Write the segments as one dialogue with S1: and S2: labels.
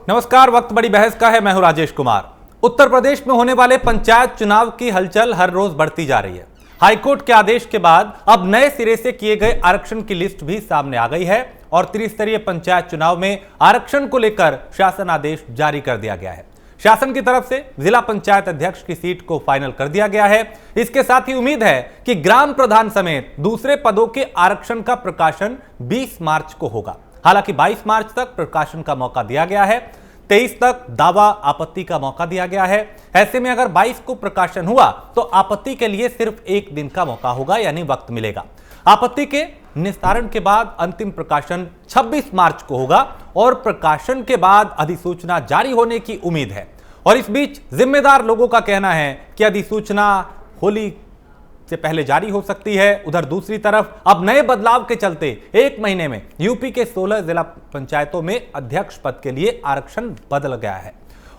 S1: नमस्कार। वक्त बड़ी बहस का है। मैं हूं राजेश कुमार। उत्तर प्रदेश में होने वाले पंचायत चुनाव की हलचल हर रोज बढ़ती जा रही है। हाईकोर्ट के आदेश के बाद अब नए सिरे से किए गए आरक्षण की लिस्ट भी सामने आ गई है और त्रिस्तरीय पंचायत चुनाव में आरक्षण को लेकर शासन आदेश जारी कर दिया गया है। शासन की तरफ से जिला पंचायत अध्यक्ष की सीट को फाइनल कर दिया गया है। इसके साथ ही उम्मीद है कि ग्राम प्रधान समेत दूसरे पदों के आरक्षण का प्रकाशन 20 मार्च को होगा। हालांकि 22 मार्च तक प्रकाशन का मौका दिया गया है, 23 तक दावा आपत्ति का मौका दिया गया है। ऐसे में अगर 22 को प्रकाशन हुआ तो आपत्ति के लिए सिर्फ एक दिन का मौका होगा, यानी वक्त मिलेगा। आपत्ति के निस्तारण के बाद अंतिम प्रकाशन 26 मार्च को होगा और प्रकाशन के बाद अधिसूचना जारी होने की उम्मीद है। और इस बीच जिम्मेदार लोगों का कहना है कि अधिसूचना होली से पहले जारी हो सकती है। उधर दूसरी तरफ अब नए बदलाव के चलते एक महीने में यूपी के 16 जिला पंचायतों में अध्यक्ष पद के लिए आरक्षण बदल गया है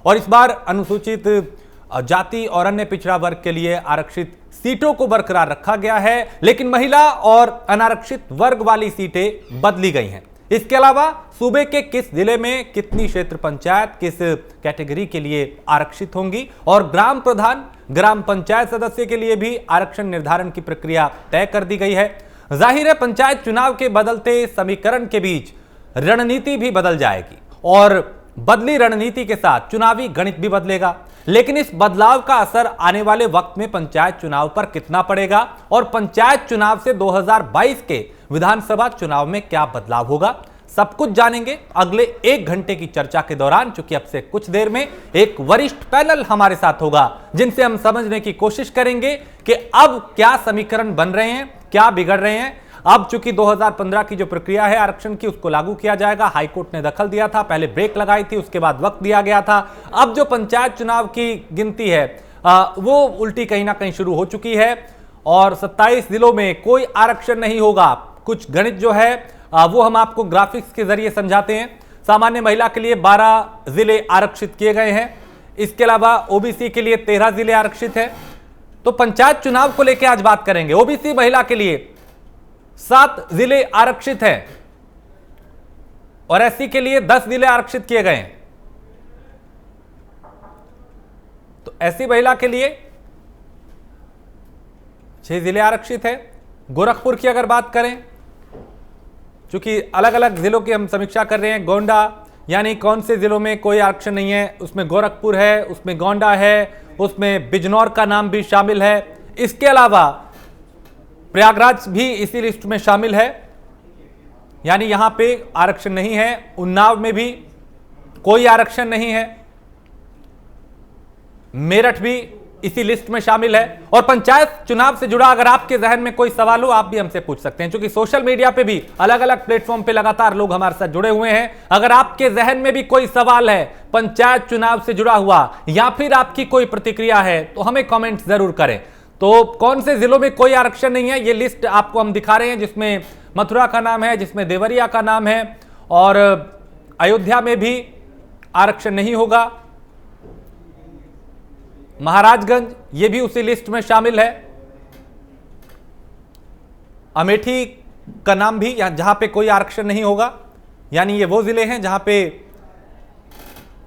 S1: और इस बार अनुसूचित जाति और अन्य पिछड़ा वर्ग के लिए आरक्षित सीटों को बरकरार रखा गया है, लेकिन महिला और अनारक्षित वर्ग वाली सीटें बदली गई हैं। इसके अलावा सूबे के किस जिले में कितनी क्षेत्र पंचायत किस कैटेगरी के लिए आरक्षित होंगी और ग्राम प्रधान ग्राम पंचायत सदस्य के लिए भी आरक्षण निर्धारण की प्रक्रिया तय कर दी गई है। जाहिर है पंचायत चुनाव के बदलते समीकरण के बीच रणनीति भी बदल जाएगी और बदली रणनीति के साथ चुनावी गणित भी बदलेगा। लेकिन इस बदलाव का असर आने वाले वक्त में पंचायत चुनाव पर कितना पड़ेगा और पंचायत चुनाव से 2022 के विधानसभा चुनाव में क्या बदलाव होगा, सब कुछ जानेंगे अगले 1 घंटे की चर्चा के दौरान। चूंकि अब से कुछ देर में एक वरिष्ठ पैनल हमारे साथ होगा जिनसे हम समझने की कोशिश करेंगे कि अब क्या समीकरण बन रहे हैं, क्या बिगड़ रहे हैं। अब चूंकि 2015 की जो प्रक्रिया है आरक्षण की उसको लागू किया जाएगा, हाईकोर्ट ने दखल दिया था, पहले ब्रेक लगाई थी, उसके बाद वक्त दिया गया था। अब जो पंचायत चुनाव की गिनती है वो उल्टी कहीं ना कहीं शुरू हो चुकी है और 27 जिलों में कोई आरक्षण नहीं होगा। कुछ गणित जो है वो हम आपको ग्राफिक्स के जरिए समझाते हैं। सामान्य महिला के लिए 12 जिले आरक्षित किए गए हैं। इसके अलावा ओबीसी के लिए 13 जिले आरक्षित हैं। तो पंचायत चुनाव को लेकर आज बात करेंगे। ओबीसी महिला के लिए 7 जिले आरक्षित हैं और एससी के लिए 10 जिले आरक्षित किए गए हैं। तो एससी महिला के लिए 6 जिले आरक्षित है। गोरखपुर की अगर बात करें, चूंकि अलग अलग जिलों की हम समीक्षा कर रहे हैं, गोंडा यानी कौन से जिलों में कोई आरक्षण नहीं है, उसमें गोरखपुर है, उसमें गोंडा है, उसमें बिजनौर का नाम भी शामिल है। इसके अलावा प्रयागराज भी इसी लिस्ट में शामिल है, यानी यहां पे आरक्षण नहीं है। उन्नाव में भी कोई आरक्षण नहीं है। मेरठ भी इसी लिस्ट में शामिल है। और पंचायत चुनाव से जुड़ा अगर आपके जहन में कोई सवाल हो आप भी हमसे पूछ सकते हैं, क्योंकि सोशल मीडिया पे भी अलग अलग प्लेटफॉर्म पे लगातार लोग हमारे साथ जुड़े हुए हैं। अगर आपके जहन में भी कोई सवाल है पंचायत चुनाव से जुड़ा हुआ या फिर आपकी कोई प्रतिक्रिया है तो हमें कमेंट जरूर करें। तो कौन से जिलों में कोई आरक्षण नहीं है ये लिस्ट आपको हम दिखा रहे हैं, जिसमें मथुरा का नाम है, जिसमें देवरिया का नाम है और अयोध्या में भी आरक्षण नहीं होगा। महाराजगंज ये भी उसी लिस्ट में शामिल है। अमेठी का नाम भी जहां पे कोई आरक्षण नहीं होगा, यानी ये वो जिले हैं जहां पे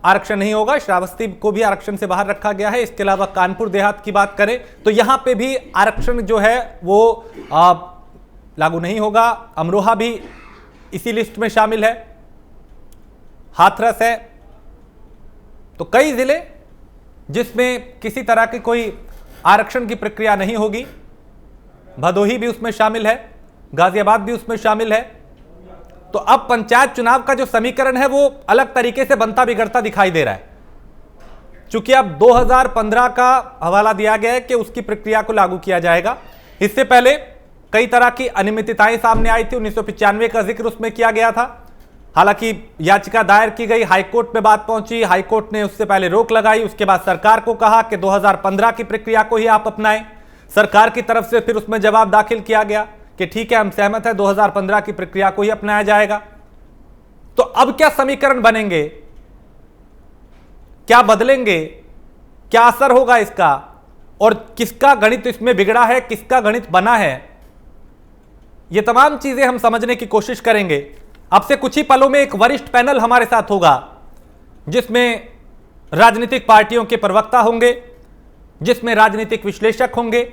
S1: आरक्षण नहीं होगा। श्रावस्ती को भी आरक्षण से बाहर रखा गया है। इसके अलावा कानपुर देहात की बात करें तो यहां पे भी आरक्षण जो है वो लागू नहीं होगा। अमरोहा भी इसी लिस्ट में शामिल है। हाथरस है। तो कई जिले जिसमें किसी तरह की कोई आरक्षण की प्रक्रिया नहीं होगी। भदोही भी उसमें शामिल है, गाजियाबाद भी उसमें शामिल है। तो अब पंचायत चुनाव का जो समीकरण है वो अलग तरीके से बनता बिगड़ता दिखाई दे रहा है। चूंकि अब 2015 का हवाला दिया गया है कि उसकी प्रक्रिया को लागू किया जाएगा। इससे पहले कई तरह की अनियमितताएं सामने आई थी। 1995 का जिक्र उसमें किया गया था। हालांकि याचिका दायर की गई, हाईकोर्ट में बात पहुंची, हाईकोर्ट ने उससे पहले रोक लगाई। उसके बाद सरकार को कहा कि 2015 की प्रक्रिया को ही आप अपनाएं। सरकार की तरफ से फिर उसमें जवाब दाखिल किया गया कि ठीक है हम सहमत है, 2015 की प्रक्रिया को ही अपनाया जाएगा। तो अब क्या समीकरण बनेंगे, क्या बदलेंगे, क्या असर होगा इसका और किसका गणित इसमें बिगड़ा है, किसका गणित बना है, ये तमाम चीजें हम समझने की कोशिश करेंगे। अब से कुछ ही पलों में एक वरिष्ठ पैनल हमारे साथ होगा जिसमें राजनीतिक पार्टियों के प्रवक्ता होंगे, जिसमें राजनीतिक विश्लेषक होंगे।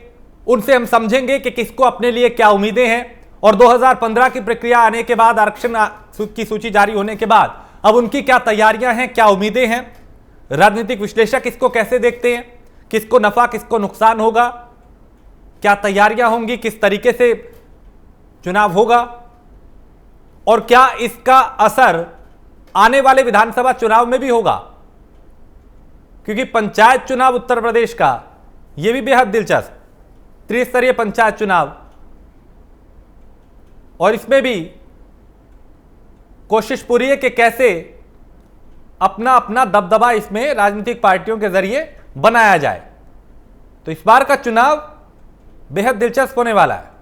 S1: उनसे हम समझेंगे कि किसको अपने लिए क्या उम्मीदें हैं और 2015 की प्रक्रिया आने के बाद, आरक्षण की सूची जारी होने के बाद अब उनकी क्या तैयारियां हैं, क्या उम्मीदें हैं। राजनीतिक विश्लेषक इसको कैसे देखते हैं, किसको नफा किसको नुकसान होगा, क्या तैयारियां होंगी, किस तरीके से चुनाव होगा और क्या इसका असर आने वाले विधानसभा चुनाव में भी होगा। क्योंकि पंचायत चुनाव उत्तर प्रदेश का यह भी बेहद दिलचस्प, त्रिस्तरीय पंचायत चुनाव, और इसमें भी कोशिश पूरी है कि कैसे अपना अपना दबदबा इसमें राजनीतिक पार्टियों के जरिए बनाया जाए। तो इस बार का चुनाव बेहद दिलचस्प होने वाला है।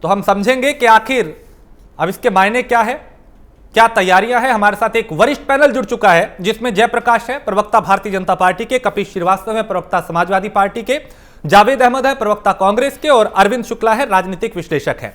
S1: तो हम समझेंगे कि आखिर अब इसके मायने क्या है, क्या तैयारियां हैं। हमारे साथ एक वरिष्ठ पैनल जुड़ चुका है जिसमें जयप्रकाश है, प्रवक्ता भारतीय जनता पार्टी के, कपिश श्रीवास्तव है, प्रवक्ता समाजवादी पार्टी के, जावेद अहमद है, प्रवक्ता कांग्रेस के, और अरविंद शुक्ला है, राजनीतिक विश्लेषक है।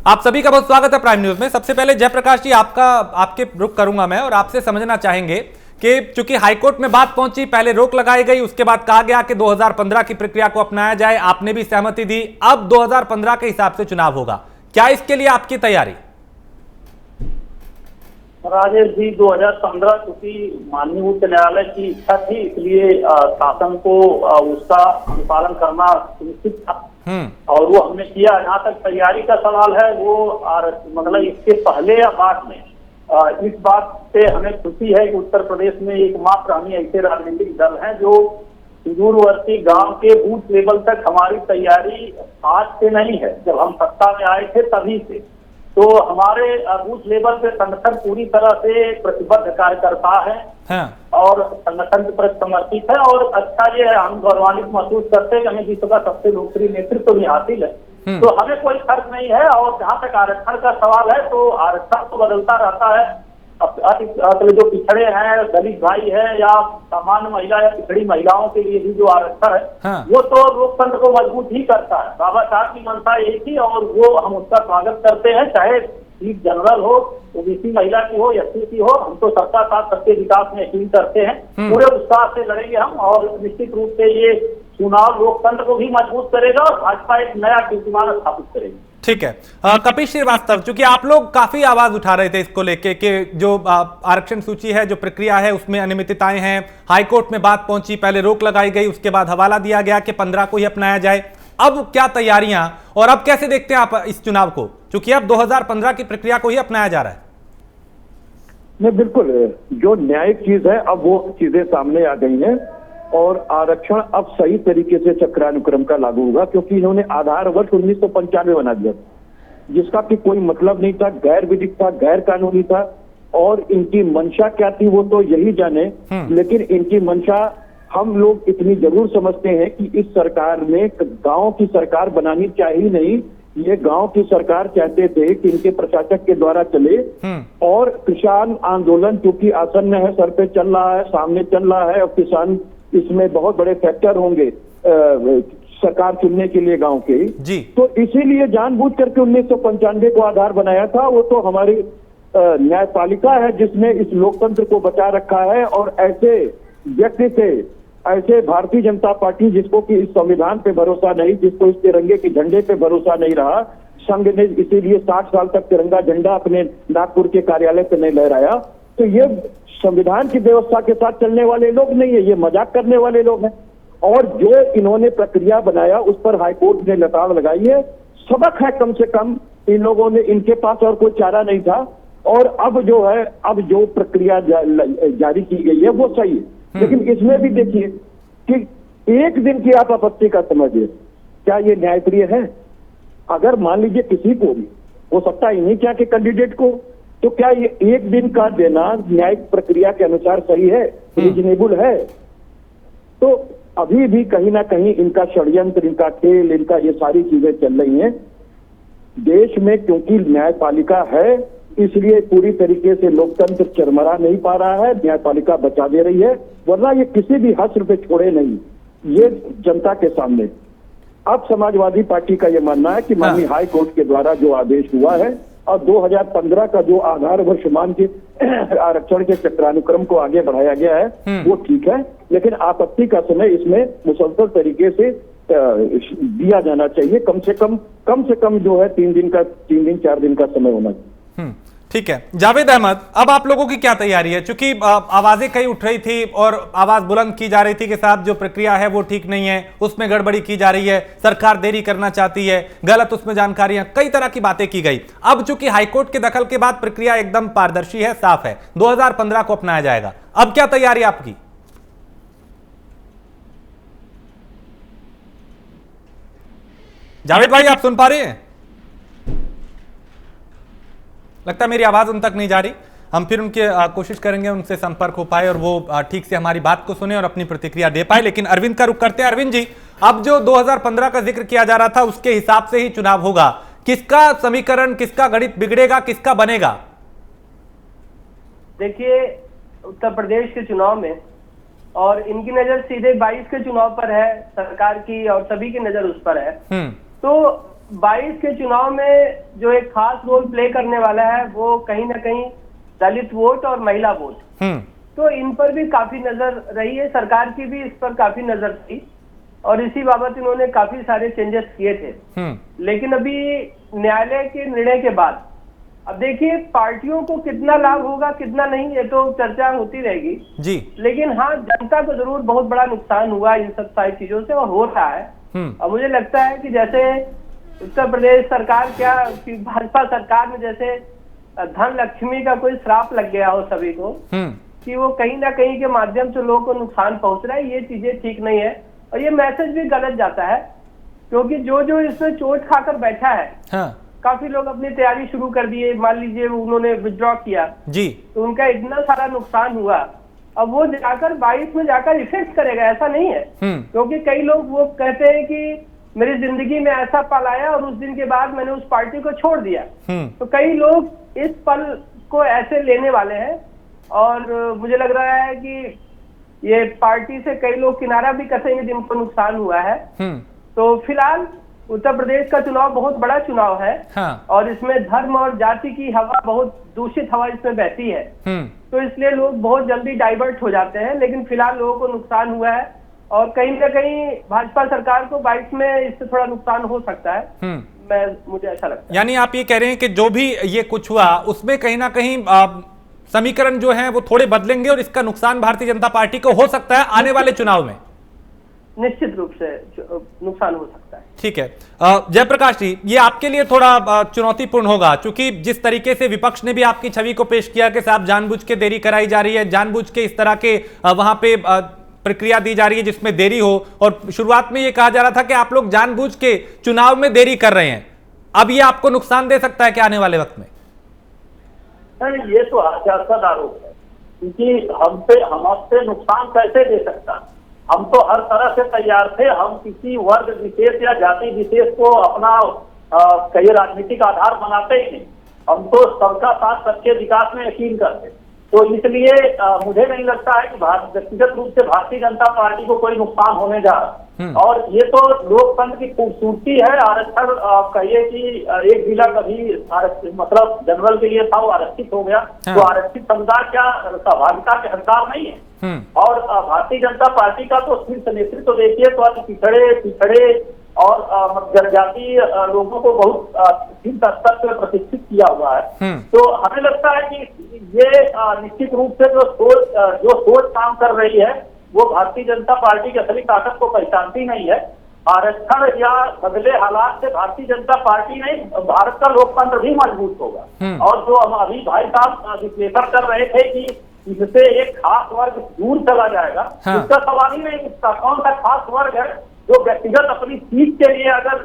S1: आप सभी का बहुत स्वागत है प्राइम न्यूज में। सबसे पहले जयप्रकाश जी, आपके रुख करूंगा मैं और आपसे समझना चाहेंगे कि चूंकि हाईकोर्ट में बात पहुंची, पहले रोक लगाई गई, उसके बाद कहा गया कि 2015 की प्रक्रिया को अपनाया जाए, आपने भी सहमति दी, अब 2015 के हिसाब से चुनाव होगा। क्या इसके लिए आपकी तैयारी?
S2: राजेश जी, 2015 चूंकि माननीय उच्च न्यायालय की इच्छा थी, इसलिए शासन को उसका अनुपालन करना सुनिश्चित था और वो हमने किया। जहाँ तक तैयारी का सवाल है, वो मतलब इसके पहले या बाद में इस बात से हमें खुशी है कि उत्तर प्रदेश में एकमात्र हम ऐसे राजनीतिक दल हैं जो सुदूरवर्ती गांव के बूथ लेवल तक हमारी तैयारी आज से नहीं है, जब हम सत्ता में आए थे तभी से। तो हमारे बूथ लेवल पे संगठन पूरी तरह से प्रतिबद्ध कार्यकर्ता है और संगठन के प्रति समर्पित है। और अच्छा ये है, हम गौरवान्वित महसूस करते हैं कि हमें विश्व का सबसे लोकप्रिय नेतृत्व भी हासिल है। तो हमें कोई फर्क नहीं है। और जहाँ तक आरक्षण का सवाल है, तो आरक्षण तो बदलता रहता है। जो पिछड़े हैं, दलित भाई है या सामान्य महिला या पिछड़ी महिलाओं के लिए भी जो आरक्षण है, वो तो लोकतंत्र को मजबूत ही करता है। बाबा साहब की मंशा एक ही, और वो हम उसका स्वागत करते हैं। चाहे सीट जनरल हो, ओबीसी महिला की हो, एससी की हो, हम तो सबका साथ सबके विकास में यकीन करते हैं। पूरे उत्साह से लड़ेंगे हम, और निश्चित रूप से ये चुनाव लोकतंत्र को भी मजबूत करेगा और भाजपा एक नया कीर्तिमान स्थापित करेगी।
S1: ठीक है। कपिश श्रीवास्तव, चूंकि आप लोग काफी आवाज उठा रहे थे इसको लेके कि जो आरक्षण सूची है, जो प्रक्रिया है, उसमें अनियमितताएं हैं, हाईकोर्ट में बात पहुंची, पहले रोक लगाई गई, उसके बाद हवाला दिया गया कि 15 को ही अपनाया जाए। अब क्या तैयारियां और अब कैसे देखते हैं आप इस चुनाव को, क्योंकि अब 2015 की प्रक्रिया को ही अपनाया जा रहा है?
S3: नहीं, बिल्कुल जो न्यायिक चीज है, अब वो चीजें सामने आ गई हैं और आरक्षण अब सही तरीके से चक्रानुक्रम का लागू होगा, क्योंकि इन्होंने आधार वर्ष 1995 बना दिया, जिसका कि कोई मतलब नहीं था, गैर विधिक था, गैर कानूनी था। और इनकी मंशा क्या थी वो तो यही जाने, लेकिन इनकी मंशा हम लोग इतनी जरूर समझते हैं कि इस सरकार में गांव की सरकार बनानी चाहिए नहीं। ये गांव की सरकार चाहते थे कि इनके प्रशासक के द्वारा चले, और किसान आंदोलन क्योंकि आसन्न है, सर पे चल रहा है, सामने चल रहा है, और किसान इसमें बहुत बड़े फैक्टर होंगे सरकार चुनने के लिए गांव के जी। तो इसीलिए जानबूझ करके 1995 को आधार बनाया था। वो तो हमारी न्यायपालिका है जिसने इस लोकतंत्र को बचा रखा है। और ऐसे व्यक्ति से, ऐसे भारतीय जनता पार्टी जिसको कि इस संविधान पे भरोसा नहीं, जिसको इस तिरंगे के झंडे पे भरोसा नहीं रहा, संघ ने इसीलिए 60 साल तक तिरंगा झंडा अपने नागपुर के कार्यालय पे नहीं लहराया। तो ये संविधान की व्यवस्था के साथ चलने वाले लोग नहीं है, ये मजाक करने वाले लोग हैं। और जो इन्होंने प्रक्रिया बनाया उस पर हाईकोर्ट ने लताड़ लगाई है। सबक है कम से कम इन लोगों ने, इनके पास और कोई चारा नहीं था। और अब जो है, अब जो प्रक्रिया जारी की गई है वो सही है, लेकिन इसमें भी देखिए कि एक दिन की आप आपत्ति का समझिए, क्या ये न्यायप्रिय है? अगर मान लीजिए किसी को भी हो सकता है इन्हीं क्या के कैंडिडेट को, तो क्या ये एक दिन का देना न्यायिक प्रक्रिया के अनुसार सही है, रीजनेबल है? तो अभी भी कहीं ना कहीं इनका षड्यंत्र, इनका खेल, इनका ये सारी चीजें चल रही हैं देश में। क्योंकि न्यायपालिका है इसलिए पूरी तरीके से लोकतंत्र चरमरा नहीं पा रहा है, न्यायपालिका बचा दे रही है, वरना ये किसी भी हश्र पे छोड़े नहीं ये जनता के सामने। अब समाजवादी पार्टी का ये मानना है कि माननीय हाई कोर्ट के द्वारा जो आदेश हुआ है, और 2015 का जो आधार वर्ष मान के आरक्षण के चक्रानुक्रम को आगे बढ़ाया गया है वो ठीक है, लेकिन आपत्ति का समय इसमें मुसलसल तरीके से दिया जाना चाहिए। कम से कम जो है 3 दिन 4 दिन का समय होना चाहिए।
S1: ठीक है जावेद अहमद, अब आप लोगों की क्या तैयारी है? क्योंकि आवाजें कई उठ रही थी और आवाज बुलंद की जा रही थी कि साहब जो प्रक्रिया है वो ठीक नहीं है, उसमें गड़बड़ी की जा रही है, सरकार देरी करना चाहती है, गलत उसमें जानकारियां, कई तरह की बातें की गई। अब चूंकि हाईकोर्ट के दखल के बाद प्रक्रिया एकदम पारदर्शी है, साफ है, 2015 को अपनाया जाएगा। अब क्या तैयारी आपकी? जावेद भाई आप सुन पा रहे हैं? लगता है मेरी आवाज उन तक नहीं जा रही। हम फिर उनके कोशिश करेंगे उनसे संपर्क हो पाए और वो ठीक से हमारी बात को सुने और अपनी प्रतिक्रिया दे पाए। लेकिन अरविंद का रुख करते हैं। अरविंद जी, अब जो 2015 का जिक्र किया जा रहा था उसके हिसाब से ही चुनाव होगा, किसका समीकरण, किसका गणित बिगड़ेगा, किसका बनेगा?
S4: देखिए, उत्तर प्रदेश के चुनाव में और इनकी नजर सीधे 22 के चुनाव पर है, सरकार की और सभी की नजर उस पर है। तो 22 के चुनाव में जो एक खास रोल प्ले करने वाला है वो कहीं ना कहीं दलित वोट और महिला वोट। तो इन पर भी काफी नजर रही है, सरकार की भी इस पर काफी नजर थी और इसी बाबत इन्होंने काफी सारे चेंजेस किए थे। लेकिन अभी न्यायालय के निर्णय के बाद अब देखिए पार्टियों को कितना लाभ होगा कितना नहीं, ये तो चर्चा होती रहेगी
S1: जी।
S4: लेकिन हाँ, जनता को जरूर बहुत बड़ा नुकसान हुआ इन सब सारी चीजों से और हो रहा है। और मुझे लगता है कि जैसे उत्तर प्रदेश सरकार क्या कि भाजपा सरकार में जैसे धन लक्ष्मी का कोई श्राप लग गया हो सभी को, कि वो कहीं ना कहीं के माध्यम से लोगों को नुकसान पहुंच रहा है, ये चीजें ठीक नहीं है और ये मैसेज भी गलत जाता है। क्योंकि जो इसमें चोट खाकर बैठा है, काफी लोग अपनी तैयारी शुरू कर दिए, मान लीजिए उन्होंने विड्रॉ किया जी, तो उनका इतना सारा नुकसान हुआ, अब वो जाकर 22 में जाकर इफेक्ट करेगा ऐसा नहीं है। क्योंकि कई लोग वो कहते हैं कि मेरी जिंदगी में ऐसा पल आया और उस दिन के बाद मैंने उस पार्टी को छोड़ दिया। तो कई लोग इस पल को ऐसे लेने वाले हैं और मुझे लग रहा है कि ये पार्टी से कई लोग किनारा भी कसेंगे जिनको नुकसान हुआ है। तो फिलहाल उत्तर प्रदेश का चुनाव बहुत बड़ा चुनाव है और इसमें धर्म और जाति की हवा, बहुत दूषित हवा इसमें बहती है। तो इसलिए लोग बहुत जल्दी डाइवर्ट हो जाते हैं, लेकिन फिलहाल लोगों को नुकसान हुआ है और कहीं ना कहीं भाजपा सरकार को 22 में इससे थोड़ा नुकसान हो सकता है। मुझे ऐसा लगता है।
S1: यानी आप ये कह रहे हैं कि जो भी ये कुछ हुआ उसमें कहीं ना कहीं समीकरण जो है वो थोड़े बदलेंगे और इसका नुकसान भारतीय जनता पार्टी को हो सकता है आने वाले चुनाव में।
S4: निश्चित रूप से नुकसान हो सकता है।
S1: ठीक है जयप्रकाश जी, ये आपके लिए थोड़ा चुनौतीपूर्ण होगा, क्योंकि जिस तरीके से विपक्ष ने भी आपकी छवि को पेश किया कि साहब जानबूझ के देरी कराई जा रही है, जानबूझ के इस तरह के वहां पे प्रक्रिया दी जा रही है जिसमें देरी हो, और शुरुआत में ये कहा जा रहा था कि आप लोग जानबूझ के चुनाव में देरी कर रहे हैं। अब ये आपको नुकसान दे सकता है क्या आने वाले वक्त में?
S2: नहीं, ये तो हास्यास्पद आरोप है, क्योंकि हमसे नुकसान कैसे दे सकता? हम तो हर तरह से तैयार थे। हम किसी वर्ग विशेष या जाति विशेष को अपना कई राजनीतिक आधार बनाते ही नहीं। हम तो सबका साथ सबके विकास में यकीन करते। तो इसलिए मुझे नहीं लगता है कि व्यक्तिगत रूप से भारतीय जनता पार्टी को कोई नुकसान होने जा रहा। और ये तो लोकतंत्र की खूबसूरती है। आरक्षण कहिए कि एक जिला कभी मतलब जनरल के लिए था, वो आरक्षित हो गया, तो आरक्षित समुदाय क्या सहभागिता के हकदार नहीं है? और भारतीय जनता पार्टी का तो शीर्ष नेतृत्व देखिए तो पिछड़े और जनजातीय लोगों को बहुत शीर्ष स्तर पर प्रतिष्ठित किया हुआ है। तो हमें लगता है कि ये निश्चित रूप से जो सोच काम कर रही है वो भारतीय जनता पार्टी की असली ताकत को पहचानती नहीं है। आरक्षण या बदले हालात से भारतीय जनता पार्टी नहीं, भारत का लोकतंत्र भी मजबूत होगा। और जो हम अभी भाई साहब विश्लेषण कर रहे थे कि इससे एक खास वर्ग दूर चला जाएगा, इसका सवाल ही नहीं उठता। कौन सा खास वर्ग है जो व्यक्तिगत अपनी सीट के लिए अगर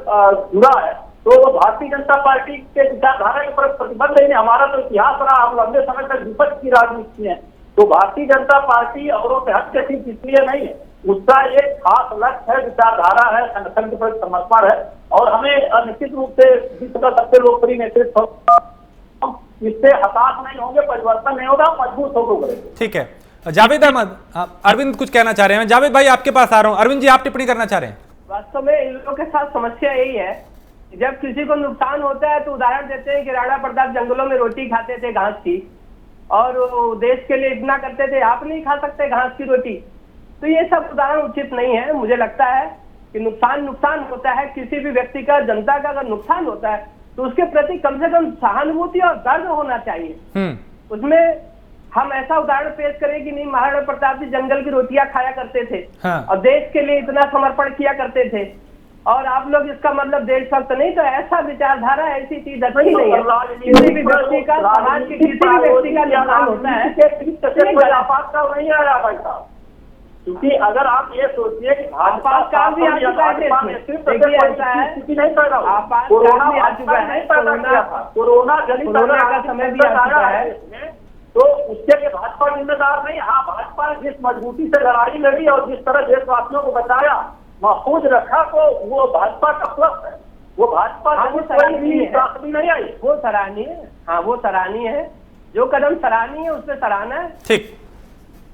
S2: जुड़ा है तो वो भारतीय जनता पार्टी के विचारधारा के ऊपर प्रतिबद्ध है। हमारा तो इतिहास रहा, हम लंबे समय तक विपक्ष की राजनीति है। तो भारतीय जनता पार्टी औरों से हट के सिर्फ इसलिए नहीं है, उसका एक खास लक्ष्य है, विचारधारा है, संगठन के प्रति समर्पण है। और हमें निश्चित रूप से विश्व का सबसे लोकप्रिय नेतृत्व, इससे हताश नहीं होंगे, परिवर्तन नहीं होगा, मजबूत होकर।
S1: ठीक है जावेद अहमद, अरविंद कुछ कहना चाह रहे हैं। जावेद भाई आपके पास आ रहा हूं। अरविंद जी आप टिप्पणी करना चाह रहे हैं?
S4: वास्तव में इन लोगों के साथ समस्या यही है, जब किसी को नुकसान होता है तो उदाहरण देते हैं कि राणा प्रताप जंगलों में रोटी खाते थे घास की, और वो देश के लिए इतना करते थे, आप नहीं खा सकते घास की रोटी। तो ये सब उदाहरण उचित नहीं है। मुझे लगता है कि नुकसान होता है, किसी भी व्यक्ति का, जनता का अगर नुकसान होता है तो उसके प्रति कम से कम सहानुभूति और दर्द होना चाहिए। उसमें हम ऐसा उदाहरण पेश करें कि नहीं, महाराणा प्रताप जी जंगल की रोटियां खाया करते थे, हाँ। और देश के लिए इतना समर्पण किया करते थे, और आप लोग इसका मतलब देशभक्त नहीं। तो ऐसा विचारधारा, ऐसी चीज अच्छी नहीं है। किसी भी व्यक्ति का, समाज के किसी भी व्यक्ति का नुकसान होता है,
S2: आपातकाल नहीं आया भाई साहब। क्योंकि अगर आप ये सोचिए कि
S4: आपातकाल भी आ चुका है, देखिए ऐसा है,
S2: कोरोना भी आ चुका है, कोरोना
S4: का समय भी आ चुका है,
S2: तो उसके लिए भाजपा जिम्मेदार नहीं। हाँ, भाजपा ने जिस मजबूती से लड़ाई लड़ी और जिस तरह देशवासियों को बचाया, महफूज रखा, तो वो भाजपा का प्लस है। वो भाजपा
S4: कोई नहीं आई, वो सराहनीय है। हाँ, वो सराहनीय है, जो कदम सराहनीय है उसमें सराहना है।
S1: ठीक,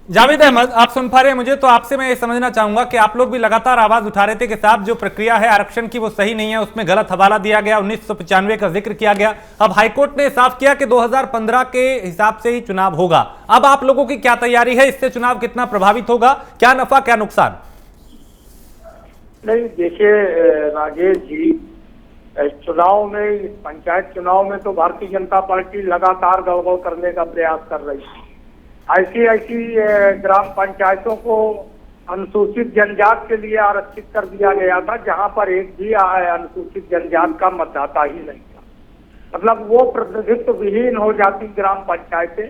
S1: जावेद अहमद, आप सुन पा रहे हैं मुझे, तो आपसे मैं ये समझना चाहूंगा कि आप लोग भी लगातार आवाज उठा रहे थे कि साहब जो प्रक्रिया है आरक्षण की वो सही नहीं है, उसमें गलत हवाला दिया गया, 1995 का जिक्र किया गया। अब हाईकोर्ट ने साफ किया कि 2015 के हिसाब से ही चुनाव होगा। अब आप लोगों की क्या तैयारी है, इससे चुनाव कितना प्रभावित होगा, क्या नफा क्या नुकसान?
S5: नहीं, देखिए राजेश जी, चुनाव में, पंचायत चुनाव में तो भारतीय जनता पार्टी लगातार गड़बड़ करने का प्रयास कर रही थी। ऐसी ग्राम पंचायतों को अनुसूचित जनजात के लिए आरक्षित कर दिया गया था, जहां पर एक भी अनुसूचित जनजात का मतदाता ही नहीं था। मतलब वो प्रतिनिधित्व विहीन हो जाती ग्राम पंचायतें।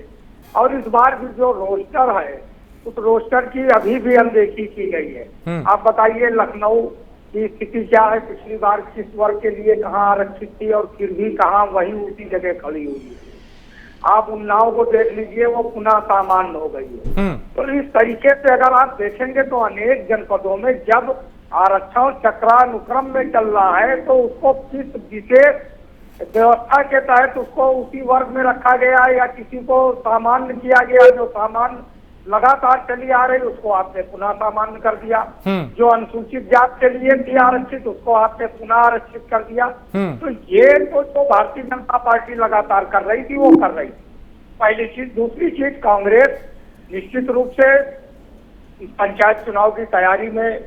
S5: और इस बार भी जो रोस्टर है, उस रोस्टर की अभी भी अनदेखी की गई है। आप बताइए लखनऊ की स्थिति क्या है? पिछली बार किस वर्ग के लिए कहाँ आरक्षित थी और फिर भी कहाँ वही उसी जगह खड़ी हुई है। आप उन्नाव को देख लीजिए, वो पुनः सामान्य हो गई है। तो इस तरीके से अगर आप देखेंगे तो अनेक जनपदों में जब आरक्षण चक्रानुक्रम में चल रहा है तो उसको किस विशेष व्यवस्था के तहत उसको उसी वर्ग में रखा गया या किसी को सामान्य किया गया। जो सामान्य लगातार चली आ रही उसको आपने पुनः सामान्य कर दिया, जो अनुसूचित जात के लिए थी आरक्षित उसको आपने पुनः आरक्षित कर दिया। तो ये तो भारतीय जनता पार्टी लगातार कर रही थी, वो कर रही थी, पहली चीज। दूसरी चीज, कांग्रेस निश्चित रूप से पंचायत चुनाव की तैयारी में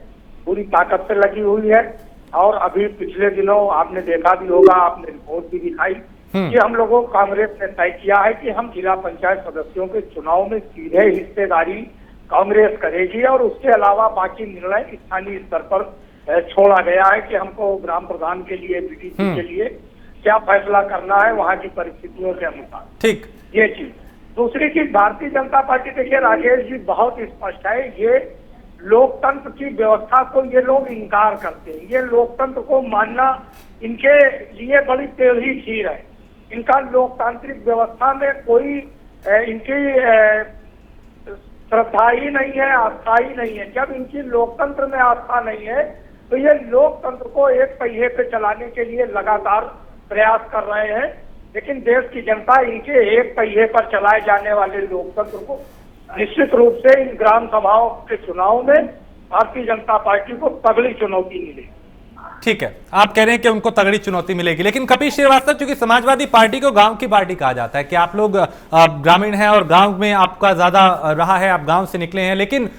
S5: पूरी ताकत से लगी हुई है। और अभी पिछले दिनों आपने देखा भी होगा, आपने रिपोर्ट भी दिखाई कि हम लोगों कांग्रेस ने तय किया है कि हम जिला पंचायत सदस्यों के चुनाव में सीधे हिस्सेदारी कांग्रेस करेगी, और उसके अलावा बाकी निर्णय स्थानीय स्तर पर छोड़ा गया है कि हमको ग्राम प्रधान के लिए, बीडीसी के लिए क्या फैसला करना है वहां की परिस्थितियों के अनुसार।
S1: ठीक,
S5: ये चीज। दूसरी चीज, भारतीय जनता पार्टी, देखिए राजेश जी, बहुत स्पष्ट है, ये लोकतंत्र की व्यवस्था को ये लोग इंकार करते हैं। ये लोकतंत्र को मानना इनके लिए बड़ी टेढ़ी खीर है। इनका लोकतांत्रिक व्यवस्था में कोई इनकी श्रद्धा ही नहीं है, आस्था ही नहीं है। जब इनकी लोकतंत्र में आस्था नहीं है तो ये लोकतंत्र को एक पहिए पे चलाने के लिए लगातार प्रयास कर रहे हैं। लेकिन देश की जनता इनके एक पहिए पर चलाए जाने वाले लोकतंत्र को निश्चित रूप से इन ग्राम सभाओं के चुनाव में भारतीय जनता पार्टी को तगड़ी चुनौती मिली।
S1: ठीक है, आप कह रहे हैं कि उनको तगड़ी चुनौती मिलेगी। लेकिन कपिल श्रीवास्तव, चूंकि समाजवादी पार्टी को गांव की पार्टी कहा जाता है कि आप लोग ग्रामीण हैं और गांव में आपका ज्यादा रहा है, आप गांव से निकले हैं, लेकिन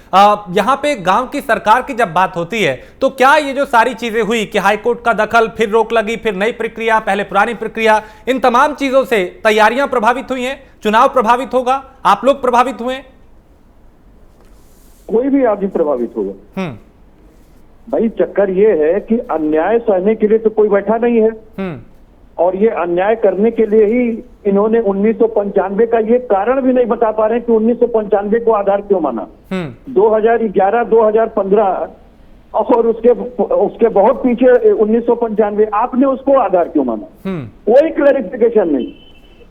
S1: यहां पे गांव की सरकार की जब बात होती है तो क्या ये जो सारी चीजें हुई कि हाईकोर्ट का दखल, फिर रोक लगी, फिर नई प्रक्रिया, पहले पुरानी प्रक्रिया, इन तमाम चीजों से तैयारियां प्रभावित हुई हैं, चुनाव प्रभावित होगा, आप लोग प्रभावित हुए?
S3: कोई भी आदमी प्रभावित होगा भाई। चक्कर ये है कि अन्याय सहने के लिए तो कोई बैठा नहीं है, और ये अन्याय करने के लिए ही इन्होंने 1995 का ये कारण भी नहीं बता पा रहे कि 1995 को आधार क्यों माना। 2011, 2015 और उसके बहुत पीछे 1995 आपने उसको आधार क्यों माना? कोई क्लैरिफिकेशन नहीं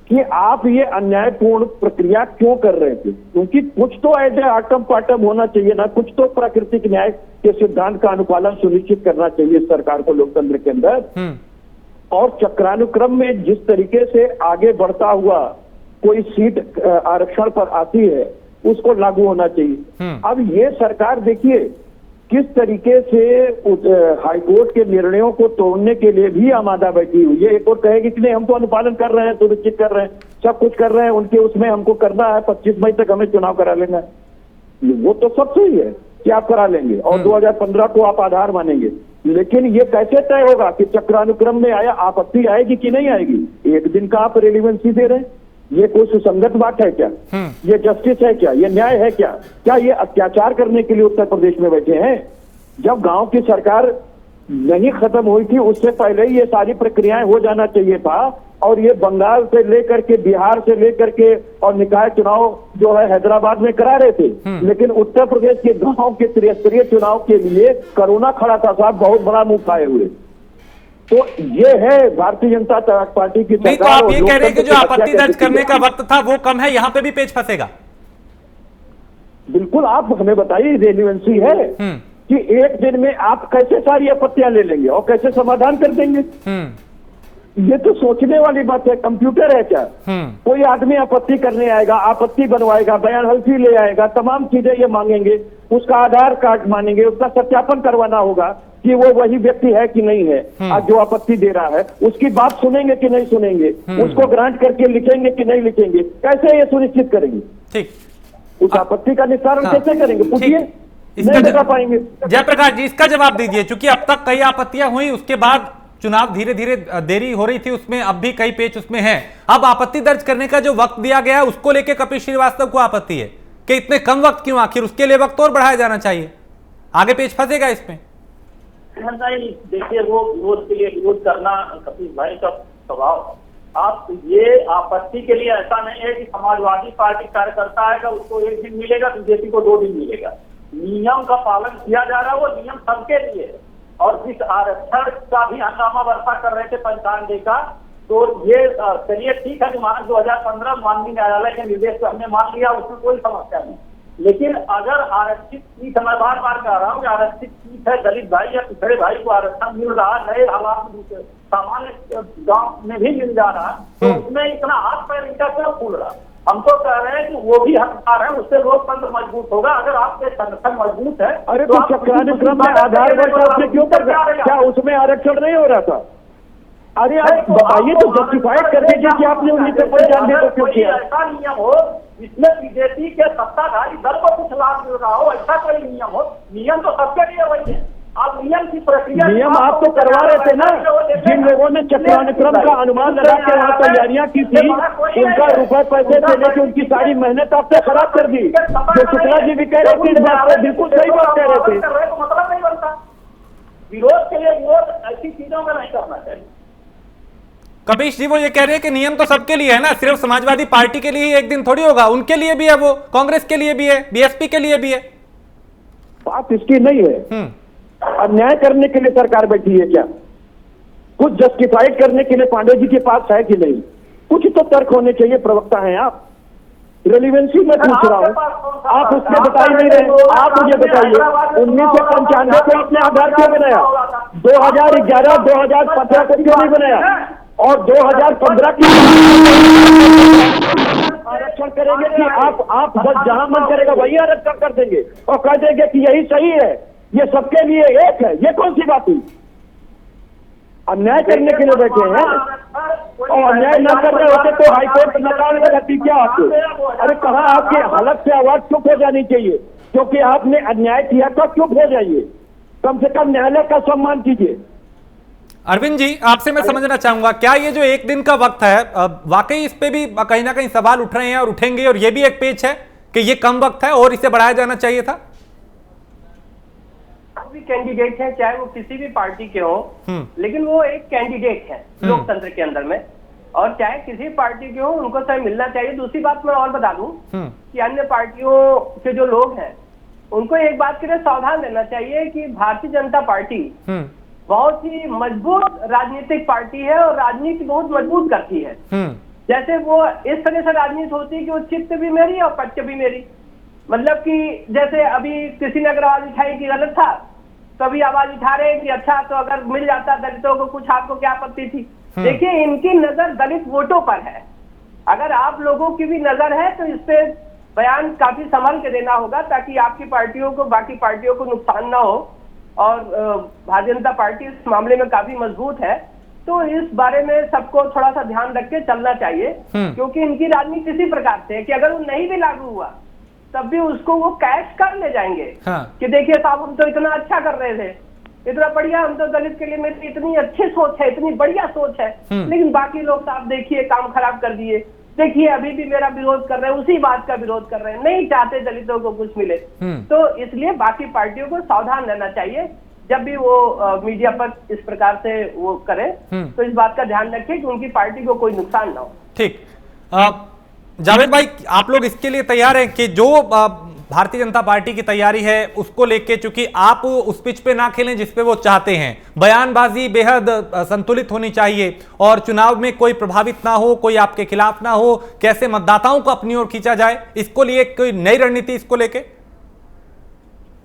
S3: कि आप ये अन्यायपूर्ण प्रक्रिया क्यों कर रहे थे। क्योंकि कुछ तो ऐसे आटम पाटम होना चाहिए ना, कुछ तो प्राकृतिक न्याय के सिद्धांत का अनुपालन सुनिश्चित करना चाहिए सरकार को लोकतंत्र के अंदर। और चक्रानुक्रम में जिस तरीके से आगे बढ़ता हुआ कोई सीट आरक्षण पर आती है उसको लागू होना चाहिए। अब ये सरकार देखिए किस तरीके से हाईकोर्ट के निर्णयों को तोड़ने के लिए भी आमादा बैठी हुई है। एक और कहेगी कि नहीं हम तो अनुपालन कर रहे हैं, सुनिश्चित कर रहे हैं, सब कुछ कर रहे हैं, उनके उसमें हमको करना है, 25 मई तक हमें चुनाव करा लेना है। वो तो सब सही है कि आप करा लेंगे और 2015 को आप आधार मानेंगे, लेकिन ये कैसे तय होगा कि चक्रानुक्रम में आया आपत्ति आएगी कि नहीं आएगी? एक दिन का आप रेलिवेंसी दे रहे हैं, ये कोई सुसंगत बात है क्या? ये जस्टिस है क्या? ये न्याय है क्या? क्या ये अत्याचार करने के लिए उत्तर प्रदेश में बैठे हैं? जब गांव की सरकार नहीं खत्म हुई थी उससे पहले ही ये सारी प्रक्रियाएं हो जाना चाहिए था, और ये बंगाल से लेकर के बिहार से लेकर के और निकाय चुनाव जो है हैदराबाद में करा रहे थे, लेकिन उत्तर प्रदेश के गांव के त्रिस्तरीय चुनाव के लिए कोरोना खड़ा था साहब, बहुत बड़ा मुंह खाए हुए। तो ये है भारतीय जनता पार्टी की
S1: नहीं, तो आप ये कह रहे हैं कि जो आपत्ति दर्ज करने का वक्त था वो कम है, यहाँ पे भी पेच फंसेगा?
S3: बिल्कुल, आप हमें बताइए, रेलिवेंसी है कि एक दिन में आप कैसे सारी आपत्तियां ले लेंगे और कैसे समाधान कर देंगे? ये तो सोचने वाली बात है। कंप्यूटर है क्या? कोई आदमी आपत्ति करने आएगा, आपत्ति बनवाएगा, बयान हल्फी ले आएगा, तमाम चीजें ये मांगेंगे, उसका आधार कार्ड मांगेंगे, उसका सत्यापन करवाना होगा कि वो वही व्यक्ति है कि नहीं है, आज जो आपत्ति दे रहा है, उसकी बात सुनेंगे कि नहीं सुनेंगे, उसको ग्रांट करके लिखेंगे कि नहीं लिखेंगे, कैसे ये सुनिश्चित करेंगे? ठीक, उस आपत्ति का निस्तारण कैसे करेंगे? पूछिए, नहीं बता पाएंगे।
S1: जयप्रकाश जी, इसका जवाब दीजिए, क्योंकि अब तक कई आपत्तियां हुई, उसके बाद चुनाव धीरे धीरे देरी हो रही थी उसमें, अब भी कई पेच उसमें हैं। अब आपत्ति दर्ज करने का जो वक्त दिया गया है उसको लेकर कपिल श्रीवास्तव को आपत्ति है कि इतने कम वक्त क्यों? आखिर उसके लिए वक्त और बढ़ाया जाना चाहिए, आगे पेच फंसेगा इसमें।
S2: नहीं, देखिए, वो विरोध के लिए विरोध करना कपिल भाई का स्वभाव। आप ये आपत्ति के लिए ऐसा नहीं है कि समाजवादी पार्टी कार्यकर्ता है, उसको एक दिन मिलेगा, बीजेपी को 2 दिन मिलेगा। नियम का पालन किया जा रहा है, वो नियम सबके लिए है। और जिस आरक्षण का भी हंगामा वर्षा कर रहे थे 95 का, तो ये चलिए ठीक है कि मानक 2015 माननीय न्यायालय के निर्देश को हमने मान लिया, उसमें कोई समस्या नहीं। लेकिन अगर आरक्षित सीट, मैं बार बार कह रहा हूँ कि आरक्षित सीट है, दलित भाई या पिछड़े भाई को आरक्षण मिल रहा है, नए हालात में सामान्य गांव में भी मिल जा रहा है, तो उसमें इतना हाथ पैर इनका क्यों फूल रहा? हम तो कह रहे हैं कि वो भी हकदार है, उससे लोकतंत्र मजबूत होगा। अगर आपके संगठन मजबूत है,
S3: अरे तो चक्रानुक्रम में आधार वर्षा क्यों कर रहा है? क्या उसमें आरक्षण नहीं हो रहा था? अरे आप बताइए तो, जस्टिफाइड कर दीजिए कि आपने 1995 को क्यों किया?
S2: ऐसा नियम हो जिसमें बीजेपी के सत्ताधारी दल को कुछ लाभ मिल रहा हो, ऐसा कोई नियम हो। नियम तो सबके लिए वही है। आप नियम की प्रक्रिया,
S3: नियम आप तो करवा रहे थे ना। जिन लोगों ने चक्रानुक्रम का अनुमान लगा के वहाँ तैयारियां की थी, उनका रुपए पैसे से लेकर उनकी सारी मेहनत आपने खराब कर दी। जो शुक्ला जी भी कह रहे थे, इस बात पर बिल्कुल सही बात कह रहे थे।
S2: मतलब नहीं बनता, विरोध के लिए विरोध ऐसी चीजों में नहीं करना चाहिए।
S1: कपीश जी वो ये कह रहे हैं कि नियम तो सबके लिए है ना, सिर्फ समाजवादी पार्टी के लिए ही एक दिन थोड़ी होगा, उनके लिए भी है, वो कांग्रेस के लिए भी है, बीएसपी के लिए भी है।
S3: बात इसकी नहीं है। अन्याय करने के लिए सरकार बैठी है क्या? कुछ जस्टिफाइड करने के लिए पांडे जी के पास है कि नहीं? कुछ तो तर्क होने चाहिए। प्रवक्ता हैं आप, रेलिवेंसी में पूछ रहा हूँ, आप उसमें बता ही नहीं रहे। आप मुझे बताइए, 1995 को आपने आधार क्यों बनाया? 2011, 2015 को क्यों नहीं बनाया? और 2015 की आरक्षण करेंगे कि आप बस जहां मन करेगा वही आरक्षण कर देंगे और कह देंगे कि यही सही है, ये सबके लिए एक है? ये कौन सी बात हुई? अन्याय करने के लिए बैठे हैं, और अन्याय न कर रहे होते तो हाईकोर्ट निकाल लगाती क्या आपको? अरे कहाँ आपकी हालत से आवाज चुप हो जानी चाहिए, क्योंकि आपने अन्याय किया तो चुप हो जाइए, कम से कम न्यायालय का सम्मान कीजिए।
S1: अरविंद जी, आपसे मैं समझना चाहूंगा, क्या ये जो एक दिन का वक्त है, वाकई इस पे भी कहीं ना कहीं सवाल उठ रहे हैं और उठेंगे, और ये भी एक पेच है कि ये कम वक्त है और इसे बढ़ाया जाना चाहिए था?
S4: भी कैंडिडेट है, चाहे वो किसी भी पार्टी के हो, लेकिन वो एक कैंडिडेट है लोकतंत्र के अंदर में, और चाहे किसी पार्टी के हो, उनको समय मिलना चाहिए। दूसरी बात मैं और बता दूं कि अन्य पार्टियों के जो लोग हैं उनको एक बात के लिए सावधान रहना चाहिए कि भारतीय जनता पार्टी बहुत ही मजबूत राजनीतिक पार्टी है और राजनीति बहुत मजबूत करती है। जैसे वो इस तरह से राजनीति होती है कि वो चित्त भी मेरी और पक्ष भी मेरी, मतलब कि जैसे अभी किसी ने अगर आवाज उठाई कि गलत था, तो अभी आवाज उठा रहे हैं कि अच्छा, तो अगर मिल जाता दलितों को कुछ, आपको क्या आपत्ति थी? देखिए, इनकी नजर दलित वोटों पर है। अगर आप लोगों की भी नजर है तो इस पे बयान काफी संभल के देना होगा ताकि आपकी पार्टियों को, बाकी पार्टियों को नुकसान ना हो। और भारतीय जनता पार्टी इस मामले में काफी मजबूत है, तो इस बारे में सबको थोड़ा सा ध्यान रख के चलना चाहिए, क्योंकि इनकी राजनीति इसी प्रकार से है कि अगर वो नहीं भी लागू हुआ तब भी उसको वो कैश कर ले जाएंगे। कि देखिए साहब, हम तो इतना अच्छा कर रहे थे, इतना बढ़िया, हम तो दलित के लिए मेरी इतनी अच्छी सोच है, इतनी बढ़िया सोच है, लेकिन बाकी लोग साहब देखिए काम खराब कर दिए, देखिए अभी भी मेरा विरोध कर रहे हैं, उसी बात का विरोध कर रहे हैं, नहीं चाहते दलितों को कुछ मिले। तो इसलिए बाकी पार्टियों को सावधान रहना चाहिए जब भी वो मीडिया पर इस प्रकार से वो करे, तो इस बात का ध्यान रखें कि उनकी पार्टी को कोई नुकसान ना हो।
S1: ठीक, जावेद भाई, आप लोग इसके लिए तैयार हैं कि जो भारतीय जनता पार्टी की तैयारी है उसको लेके, चूंकि आप उस पिच पे ना खेलें जिस पे वो चाहते हैं, बयानबाजी बेहद संतुलित होनी चाहिए और चुनाव में कोई प्रभावित ना हो, कोई आपके खिलाफ ना हो, कैसे मतदाताओं को अपनी ओर खींचा जाए, इसको लिए कोई नई रणनीति इसको लेके?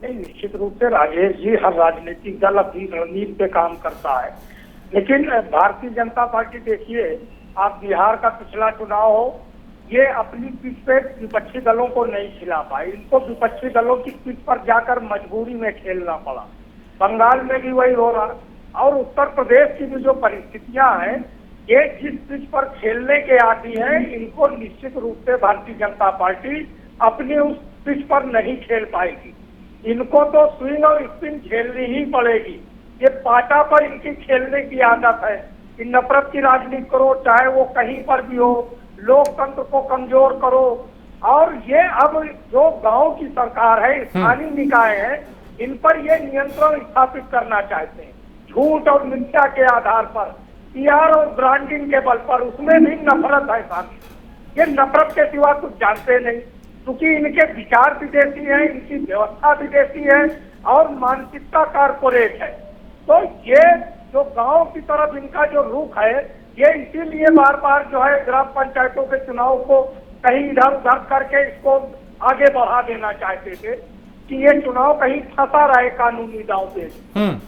S5: नहीं, निश्चित रूप से राजेश जी, हर राजनीतिक दल अपनी रणनीति पे काम करता है, लेकिन भारतीय जनता पार्टी, देखिए आप बिहार का पिछला चुनाव हो, ये अपनी पिच पे विपक्षी दलों को नहीं खिला पाए, इनको विपक्षी दलों की पिच पर जाकर मजबूरी में खेलना पड़ा। बंगाल में भी वही हो रहा और उत्तर प्रदेश की भी जो परिस्थितियां हैं, ये जिस पिच पर खेलने के आती हैं, इनको निश्चित रूप से भारतीय जनता पार्टी अपनी उस पिच पर नहीं खेल पाएगी। इनको तो स्विंग और स्पिन खेलनी ही पड़ेगी। ये पाटा पर इनकी खेलने की आदत है कि नफरत की राजनीति करो, चाहे वो कहीं पर भी हो, लोकतंत्र को कमजोर करो। और ये अब जो गांव की सरकार है, स्थानीय निकाय है, इन पर ये नियंत्रण स्थापित करना चाहते हैं, झूठ और मिथ्या के आधार पर, PR और ब्रांडिंग के बल पर, उसमें भी नफरत है साथ। ये नफरत के सिवा कुछ जानते नहीं, क्योंकि इनके विचार विदेशी है, इनकी व्यवस्था विदेशी है और मानसिकता कारपोरेट है। तो ये जो गांव की तरफ इनका जो रुख है, ये इसीलिए बार बार जो है ग्राम पंचायतों के चुनाव को कहीं इधर उधर करके इसको आगे बढ़ा देना चाहते थे कि ये चुनाव कहीं फंसा रहे कानूनी दांव पे।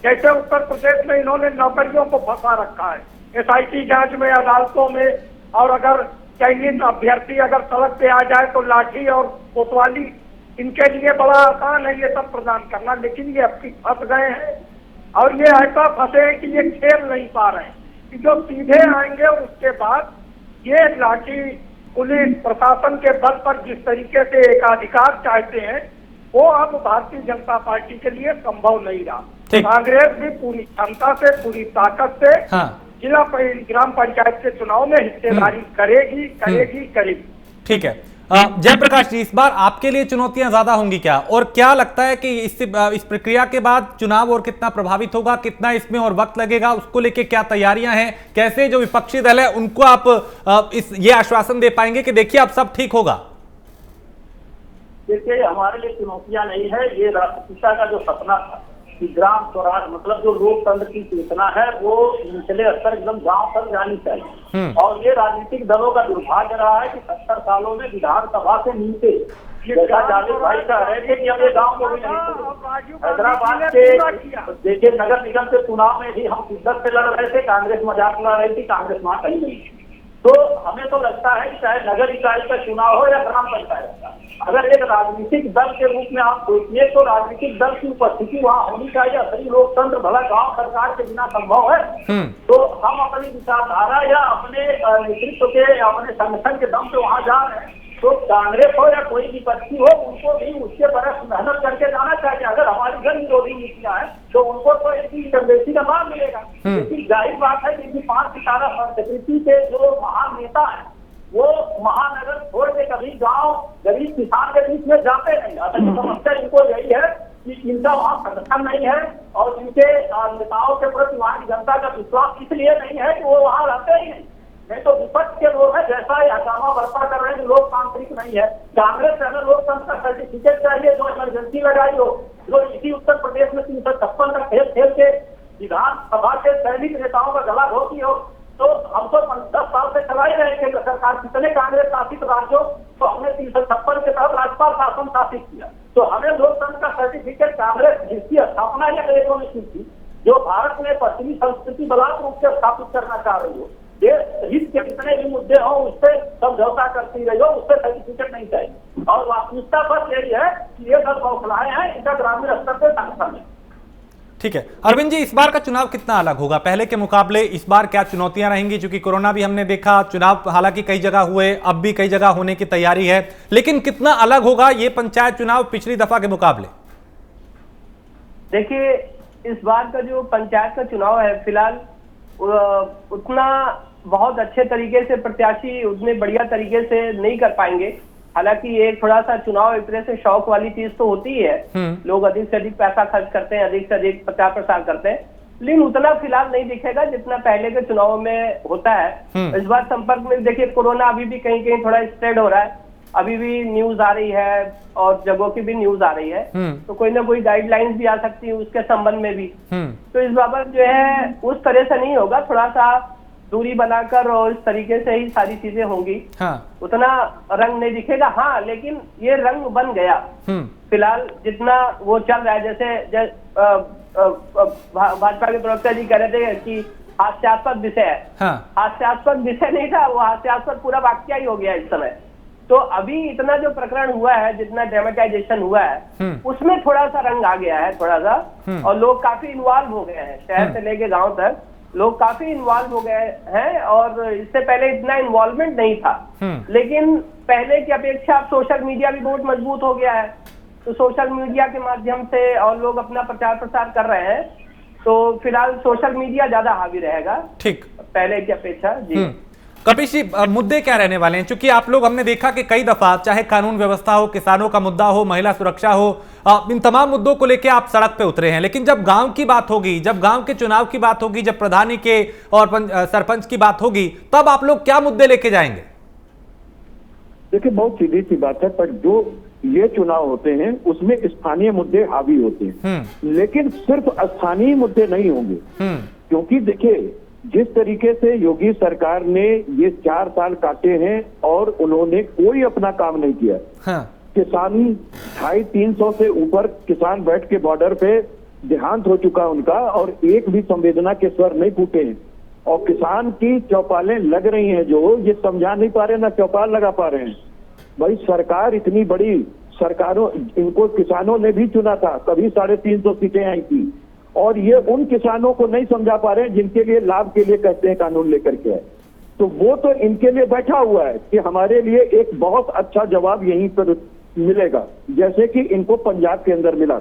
S5: जैसे उत्तर प्रदेश में इन्होंने नौकरियों को फंसा रखा है, SIT जांच में, अदालतों में, और अगर चयनित अभ्यर्थी अगर सड़क पे आ जाए तो लाठी और कोतवाली इनके लिए बड़ा आसान है ये सब प्रदान करना, लेकिन ये अब फंस गए हैं और ये ऐसा फंसे हैं कि ये खेल नहीं पा रहे हैं कि जो सीधे आएंगे और उसके बाद ये लाठी पुलिस प्रशासन के बल पर जिस तरीके से एकाधिकार चाहते हैं, वो अब भारतीय जनता पार्टी के लिए संभव नहीं रहा। कांग्रेस भी पूरी क्षमता से, पूरी ताकत से जिला ग्राम पंचायत के चुनाव में हिस्सेदारी करेगी।
S1: ठीक है, जयप्रकाश जी, इस बार आपके लिए चुनौतियां ज्यादा होंगी क्या, और क्या लगता है कि इस प्रक्रिया के बाद चुनाव और कितना प्रभावित होगा, कितना इसमें और वक्त लगेगा, उसको लेके क्या तैयारियां हैं, कैसे जो विपक्षी दल है उनको आप ये आश्वासन दे पाएंगे कि देखिए अब सब ठीक होगा?
S2: देखिए, हमारे लिए चुनौतियां नहीं है, ये राष्ट्रपिता का जो सपना था कि ग्राम स्वराज, मतलब जो लोकतंत्र की चेतना है वो निचले स्तर एकदम गांव तक जानी चाहिए। और ये राजनीतिक दलों का दुर्भाग्य रहा है कि 70 सालों में विधानसभा से नीचे, जैसा जावेद भाई कह रहे थे कि अब ये गाँव को भी नहीं। हैदराबाद के देखिए नगर निगम के चुनाव में भी हम शिद्दत से लड़ रहे थे, कांग्रेस मजाक उड़ा रही थी, कांग्रेस वहां कहीं नहीं। तो हमें तो लगता है कि चाहे नगर इकाई का चुनाव हो या ग्राम पंचायत का, अगर एक राजनीतिक दल के रूप में आप सोचिए तो राजनीतिक दल की उपस्थिति वहाँ होनी चाहिए। असली लोकतंत्र भला गांव सरकार के बिना संभव है? तो हम अपनी विचारधारा या अपने नेतृत्व के, अपने संगठन के दम पे वहाँ जा रहे हैं, तो कांग्रेस हो या कोई विपक्षी हो, उनको भी उसके बरस मेहनत करके जाना चाहिए। अगर हमारी जन विरोधी नीतियां हैं तो उनको तो एक कमबेशी का लाभ मिलेगा। लेकिन जाहिर बात है कि 5 सितारा संस्कृति के जो महान नेता है वो महानगर छोड़ के कभी गांव गरीब किसान के बीच में जाते नहीं। असली समस्या इनको यही है कि इनका वहाँ संगठन नहीं है और इनके नेताओं के प्रति वहाँ की जनता का विश्वास इसलिए नहीं है कि वो वहाँ रहते ही नहीं तो विपक्ष के लोग हैं जैसा हंगामा बर्पा कर रहे हैं, लोकतांत्रिक नहीं है। कांग्रेस से हमें लोकतंत्र का सर्टिफिकेट चाहिए जो इमरजेंसी लगाई हो, जो इसी उत्तर प्रदेश में 356 का खेल के विधानसभा के सैनिक नेताओं का गला धोती हो। तो हम तो 10 साल से चला ही रहे केंद्र सरकार, कितने कांग्रेस शासित राज्यों तो हमने 356 के तहत राज्यपाल शासन शासित किया। तो हमें लोकतंत्र का सर्टिफिकेट कांग्रेस जिसकी स्थापना या अंग्रेजों ने की थी, जो भारत में पश्चिमी संस्कृति बलात् रूप से स्थापित करना चाह रही हो, देश हित के कितने भी मुद्दे हों उससे समझौता करती रही हो, उससे सर्टिफिकेट नहीं चाहिए। और वास्तविकता बस यही है कि ये सब बौखलाए हैं, इनका ग्रामीण स्तर पर संगठन है।
S1: ठीक है अरविंद जी, इस बार का चुनाव कितना अलग होगा पहले के मुकाबले? इस बार क्या चुनौतियां रहेंगी? क्योंकि कोरोना भी हमने देखा, चुनाव हालांकि कई जगह हुए, अब भी कई जगह होने की तैयारी है, लेकिन कितना अलग होगा ये पंचायत चुनाव पिछली दफा के मुकाबले?
S4: देखिए, इस बार का जो पंचायत का चुनाव है, फिलहाल उतना बहुत अच्छे तरीके से प्रत्याशी उतने बढ़िया तरीके से नहीं कर पाएंगे। हालांकि एक थोड़ा सा चुनाव एक तरह से शौक वाली चीज तो होती ही है, लोग अधिक से अधिक पैसा खर्च करते हैं, अधिक से अधिक प्रचार प्रसार करते हैं, लेकिन उतना फिलहाल नहीं दिखेगा जितना पहले के चुनाव में होता है। इस बार संपर्क में देखिए, कोरोना अभी भी कहीं कहीं थोड़ा स्प्रेड हो रहा है, अभी भी न्यूज आ रही है और जगहों की भी न्यूज आ रही है, तो कोई ना कोई गाइडलाइंस भी आ सकती है उसके संबंध में भी। तो इस बाबत जो है उस तरह से नहीं होगा, थोड़ा सा दूरी बनाकर और इस तरीके से ही सारी चीजें होंगी। उतना रंग नहीं दिखेगा। हाँ, लेकिन ये रंग बन गया फिलहाल जितना वो चल रहा है। जैसे भाजपा के प्रवक्ता जी कह रहे थे कि हास्यास्पद विषय है। हास्यास्पद विषय नहीं था, वो हास्यास्पद पूरा वाक्य ही हो गया इस समय। तो अभी इतना जो प्रकरण हुआ है, जितना ड्रामेटाइजेशन हुआ है, उसमें थोड़ा सा रंग आ गया है, थोड़ा सा, और लोग काफी इन्वॉल्व हो गए हैं, शहर से लेके गांव तक लोग काफी इन्वॉल्व हो गए हैं। और इससे पहले इतना इन्वॉल्वमेंट नहीं था, लेकिन पहले की अपेक्षा अब सोशल मीडिया भी बहुत मजबूत हो गया है, तो सोशल मीडिया के माध्यम से और लोग अपना प्रचार प्रसार कर रहे हैं, तो फिलहाल सोशल मीडिया ज्यादा हावी रहेगा ठीक पहले की अपेक्षा। जी
S1: कपिश जी, मुद्दे क्या रहने वाले हैं? क्योंकि आप लोग, हमने देखा कि कई दफा चाहे कानून व्यवस्था हो, किसानों का मुद्दा हो, महिला सुरक्षा हो, इन तमाम मुद्दों को लेकर आप सड़क पे उतरे हैं, लेकिन जब गांव की बात होगी, जब गांव के चुनाव की बात होगी, जब प्रधानी के और सरपंच की बात होगी, तब आप लोग क्या मुद्दे लेके जाएंगे?
S3: देखिए, बहुत सीधी सी बात है, पर जो ये चुनाव होते हैं उसमें स्थानीय मुद्दे हावी होते हैं, लेकिन सिर्फ स्थानीय मुद्दे नहीं होंगे। क्योंकि देखिए, जिस तरीके से योगी सरकार ने ये 4 साल काटे हैं और उन्होंने कोई अपना काम नहीं किया। किसान 250-300 से ऊपर किसान बैठ के बॉर्डर पे देहांत हो चुका उनका, और एक भी संवेदना के स्वर नहीं फूटे हैं। और किसान की चौपालें लग रही हैं, जो ये समझा नहीं पा रहे ना चौपाल लगा पा रहे हैं। भाई, सरकार इतनी बड़ी, सरकारों, इनको किसानों ने भी चुना था, कभी 350 सीटें आई थी, और ये उन किसानों को नहीं समझा पा रहे हैं जिनके लिए लाभ के लिए कहते हैं कानून लेकर के आए। तो वो तो इनके लिए बैठा हुआ है कि हमारे लिए एक बहुत अच्छा जवाब यहीं पर मिलेगा, जैसे कि इनको पंजाब के अंदर मिला।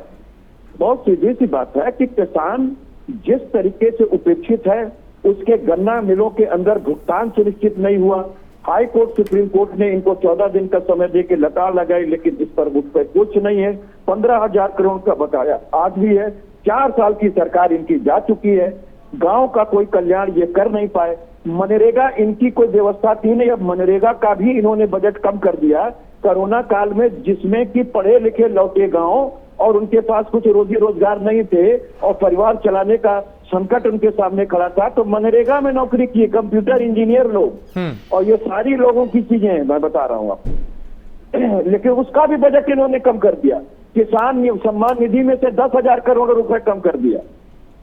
S3: बहुत सीधी सी बात है कि किसान जिस तरीके से उपेक्षित है, उसके गन्ना मिलों के अंदर भुगतान सुनिश्चित नहीं हुआ। हाई कोर्ट, सुप्रीम कोर्ट ने इनको 14 दिन का समय दे के लताड़ लगाई, लेकिन इस पर उस पर कुछ नहीं है। 15,000 करोड़ का बकाया आज भी है। 4 साल की सरकार इनकी जा चुकी है, गांव का कोई कल्याण ये कर नहीं पाए। मनरेगा इनकी कोई व्यवस्था थी नहीं, अब मनरेगा का भी इन्होंने बजट कम कर दिया कोरोना काल में, जिसमें कि पढ़े लिखे लौटे गांव और उनके पास कुछ रोजी रोजगार नहीं थे और परिवार चलाने का संकट उनके सामने खड़ा था, तो मनरेगा में नौकरी की कंप्यूटर इंजीनियर लोग, और ये सारी लोगों की चीजें हैं, मैं बता रहा हूँ आपको। लेकिन उसका भी बजट इन्होंने कम कर दिया। किसान सम्मान निधि में से 10,000 करोड़ रुपए कम कर दिया।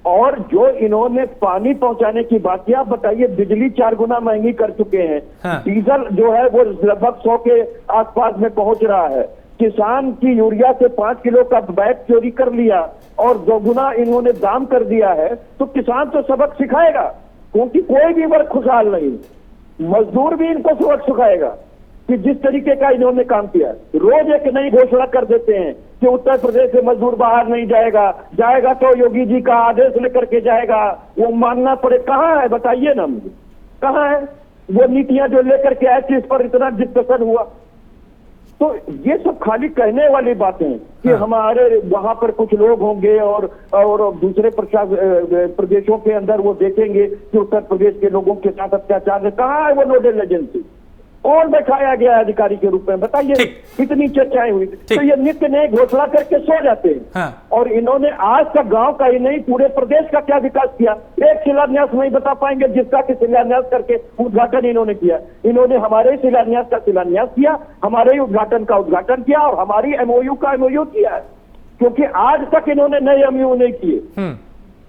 S3: और जो इन्होंने पानी पहुंचाने की बात की, आप बताइए, बिजली 4 गुना महंगी कर चुके हैं। डीजल जो है वो लगभग 100 के आसपास में पहुंच रहा है। किसान की यूरिया से 5 किलो का बैग चोरी कर लिया और 2 गुना इन्होंने दाम कर दिया है। तो किसान तो सबक सिखाएगा, क्योंकि कोई भी वर्ग खुशहाल नहीं, मजदूर भी इनको सबक सिखाएगा कि जिस तरीके का इन्होंने काम किया। रोज एक नई घोषणा कर देते हैं कि उत्तर प्रदेश से मजदूर बाहर नहीं जाएगा, जाएगा तो योगी जी का आदेश लेकर के जाएगा, वो मानना पड़े। कहाँ है बताइए ना मुझे, कहाँ है वो नीतियां जो लेकर के आए थी, इस पर इतना डिस्कशन हुआ? तो ये सब खाली कहने वाली बातें कि हमारे वहां पर कुछ लोग होंगे और दूसरे प्रदेशों के अंदर वो देखेंगे कि उत्तर प्रदेश के लोगों के साथ अत्याचार है। कहाँ है वो नोडल एजेंसी? कौन बैठाया गया अधिकारी के रूप में? बताइए, इतनी चर्चाएं हुई। तो ये नित्य नए घोषणा करके सो जाते हैं। और इन्होंने आज तक गांव का ही नहीं, पूरे प्रदेश का क्या विकास किया? एक शिलान्यास नहीं बता पाएंगे जिसका कि शिलान्यास करके उद्घाटन इन्होंने किया। इन्होंने हमारे ही शिलान्यास का शिलान्यास किया, हमारे ही उद्घाटन का उद्घाटन किया और हमारी MOU का MOU किया है, क्योंकि आज तक इन्होंने नए MOU नहीं किए।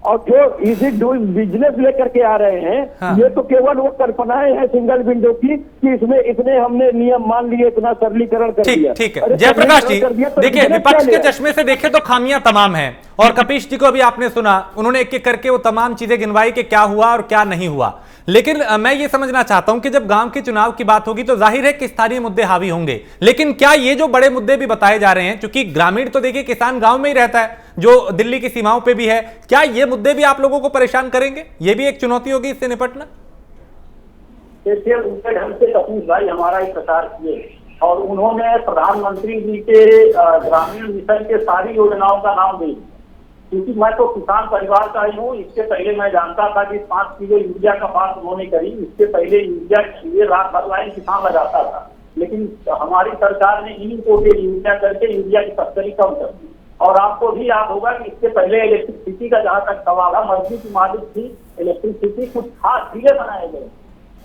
S3: और जो इजी डूइंग बिजनेस लेकर के आ रहे हैं,
S1: हाँ।
S3: ये तो केवल वो कल्पनाएं हैं सिंगल विंडो की कि इसमें इतने हमने नियम मान लिए, इतना सरलीकरण कर दिया।
S1: ठीक है
S3: अरे
S1: जयप्रकाश जी,
S3: सरलीकरण कर दिया तो
S1: देखिए
S3: बिजनेस
S1: विपक्ष
S3: क्या
S1: के
S3: लिया?
S1: चश्मे से देखें तो खामियां तमाम हैं, और कपीश जी को भी आपने सुना, उन्होंने एक एक करके वो तमाम चीजें गिनवाई कि क्या हुआ और क्या नहीं हुआ। लेकिन मैं ये समझना चाहता हूं कि जब गांव के चुनाव की बात होगी तो जाहिर है कि स्थानीय मुद्दे हावी होंगे, लेकिन क्या ये जो बड़े मुद्दे भी बताए जा रहे हैं, क्योंकि ग्रामीण तो देखिए किसान गांव में ही रहता है जो दिल्ली की सीमाओं पे भी है, क्या ये मुद्दे भी आप लोगों को परेशान करेंगे? ये भी एक चुनौती होगी इससे निपटना।
S2: देखिए उनके ढंग से कपीश भाई हमारा ही प्रचार किए और उन्होंने प्रधानमंत्री जी के ग्रामीण मिशन के सारी योजनाओं का नाम दे, क्योंकि मैं तो किसान परिवार का ही हूँ। इसके पहले मैं जानता था कि 5 किलो यूरिया का बात उन्होंने करी, इसके पहले यूरिया के लिए रात भर लाइन किसान लगाता था, लेकिन हमारी सरकार ने इम्पोर्टेड यूरिया करके यूरिया की तस्करी कम कर दी। और आपको भी याद होगा कि इसके पहले इलेक्ट्रिसिटी का जहाँ तक सवाल है, मस्जिद की मालिक थी, इलेक्ट्रिसिटी कुछ खास चीजें बनाए गए,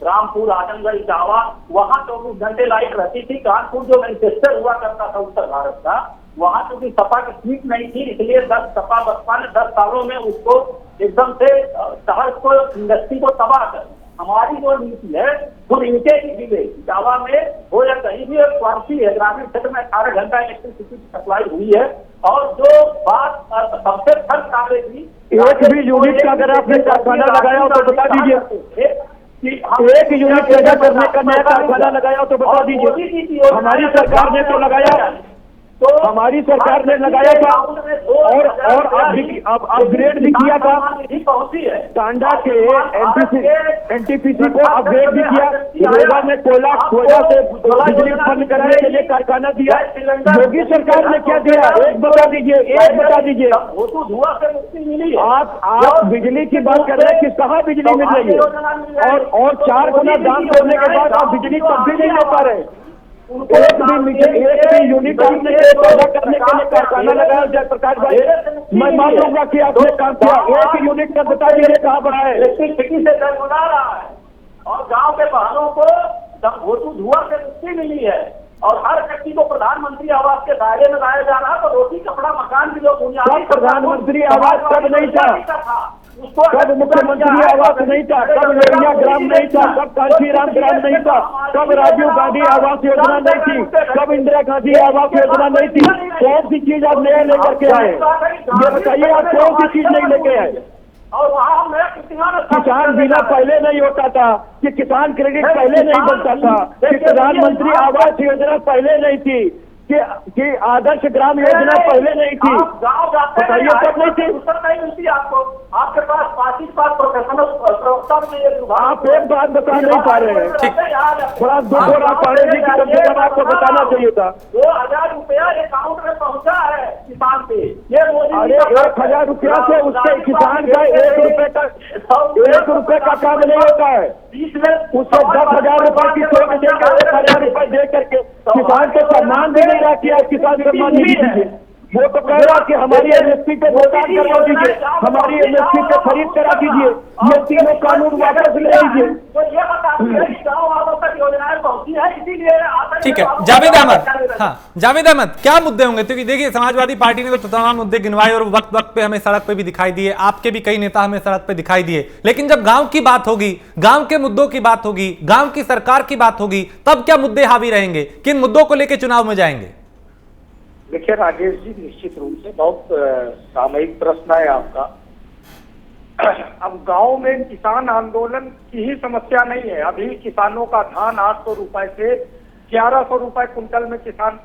S2: रामपुर, आजमगढ़, इटावा, वहाँ 24 घंटे लाइट रहती थी। कानपुर जो मैन्चेस्टर हुआ करता था उत्तर भारत का, वहाँ क्योंकि सपा की सीट नहीं थी, इसलिए सपा बसपा ने 10 सालों में उसको एकदम से शहर को, इंडस्ट्री को तबाह कर। हमारी जो नीति है खुद इनके की गई, इटावा में हो या कहीं भी एक क्वालिटी है, ग्रामीण क्षेत्र में 18 घंटा इलेक्ट्रिसिटी की सप्लाई हुई है। और जो बात सबसे फर्क कार्य थी,
S3: एक भी यूनिट का अगर आपने कारखाना लगाया हो तो बता दीजिए, एक यूनिट पैदा करने का नया कारखाना लगाया हो तो बता दीजिए। हमारी सरकार ने तो लगाया, तो हमारी सरकार ने लगाया था और अब अपग्रेड भी किया था। टांडा के एनटीपीसी को अपग्रेड भी किया। रेवा में कोयला से बिजली उत्पन्न करने के लिए कारखाना दिया। योगी सरकार ने क्या दिया, एक बता दीजिए, एक बता दीजिए।
S2: धुआं से मुक्ति मिली।
S3: आप बिजली की बात कर रहे हैं कि कहाँ बिजली मिल रही है, और 4 गुना दाम तोड़ने के बाद आप बिजली तब भी नहीं ले पा रहे। एक भी यूनिट आपने पैदा करने के लिए कारखाना लगाया जयप्रकाश भाई, मैं मान लूंगा कि आपने काम किया। एक यूनिट का बता दीजिए कहाँ बढ़ा है।
S2: इलेक्ट्रिसिटी से डगमगा रहा है और गांव के बहनों को धुआं से मुक्ति मिली है और हर व्यक्ति को प्रधानमंत्री आवास के दायरे में लाया जा रहा है। तो रोटी कपड़ा मकान भी लोग बुनियादी
S3: प्रधानमंत्री आवास कब नहीं था, कब मुख्यमंत्री आवास नहीं था, कब लोहिया ग्राम नहीं था, कब कांशीराम ग्राम नहीं था, कब राजीव गांधी आवास योजना नहीं थी, कब इंदिरा गांधी आवास योजना नहीं थी। कौन सी चीज आप नया लेकर के आए, ये बताइए, आप कौन सी चीज नहीं लेके आए?
S2: और वहाँ
S3: किसान बीमा पहले नहीं होता था, कि किसान क्रेडिट पहले नहीं बनता था, कि प्रधानमंत्री आवास योजना पहले नहीं थी, कि आदर्श ग्राम योजना पहले नहीं थी। बताइए कब नहीं थी?
S2: उत्तर नहीं मिलती आपको, आपके पास प्रोफेशनल
S3: आप एक बात बता नहीं पा रहे हैं। थोड़ा दूर आप पढ़े जी की कम से कम आपको बताना चाहिए था।
S2: 2000 रुपया अकाउंट में पहुंचा है किसान पे। ये
S3: अरे 1000 रुपया से उसके किसान का 1 रुपए का काम नहीं होता है। उससे 10,000 रुपए की चोट देकर 1,000 रुपए दे करके किसान को सम्मान भी नहीं रहा किया। किसान सम्मान नहीं दीजिए, वो तो कह रहा कि हमारी एमएसपी पे भुगतान करवा दीजिए, हमारी एमएसपी पे खरीद करा दीजिए, ये तीनों कानून वापस ले लीजिए।
S1: ठीक है जावेद अहमद, हाँ जावेद अहमद, क्या मुद्दे होंगे? क्योंकि देखिए समाजवादी पार्टी ने तो तमाम मुद्दे गिनवाए और वक्त वक्त पे हमें सड़क पे भी दिखाई दिए, आपके भी कई नेता हमें सड़क पे दिखाई दिए, लेकिन जब गांव की बात होगी, गांव के मुद्दों की बात होगी, गांव की सरकार की बात होगी, तब क्या मुद्दे हावी रहेंगे? किन मुद्दों को लेकर चुनाव में जाएंगे?
S5: देखिए राजेश जी, निश्चित रूप से बहुत सामयिक प्रश्न है आपका। अब गांव में किसान आंदोलन की ही समस्या नहीं है। अभी किसानों का धान 800 रुपए से 1100 रुपए कुंटल में किसान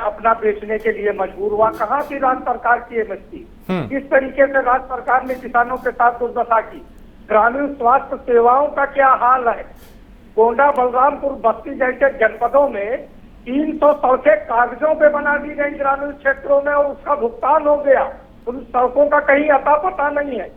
S5: अपना बेचने के लिए मजबूर हुआ। कहाँ थी राज्य सरकार की एमएसपी? किस तरीके से राज्य सरकार ने किसानों के साथ दुर्दशा की? ग्रामीण स्वास्थ्य सेवाओं का क्या हाल है? गोंडा, बलरामपुर, बस्ती जैसे जनपदों में 300 सड़कें कागजों पे बना दी गई ग्रामीण क्षेत्रों में और उसका भुगतान हो गया। उन सड़कों का कहीं अता पता नहीं है।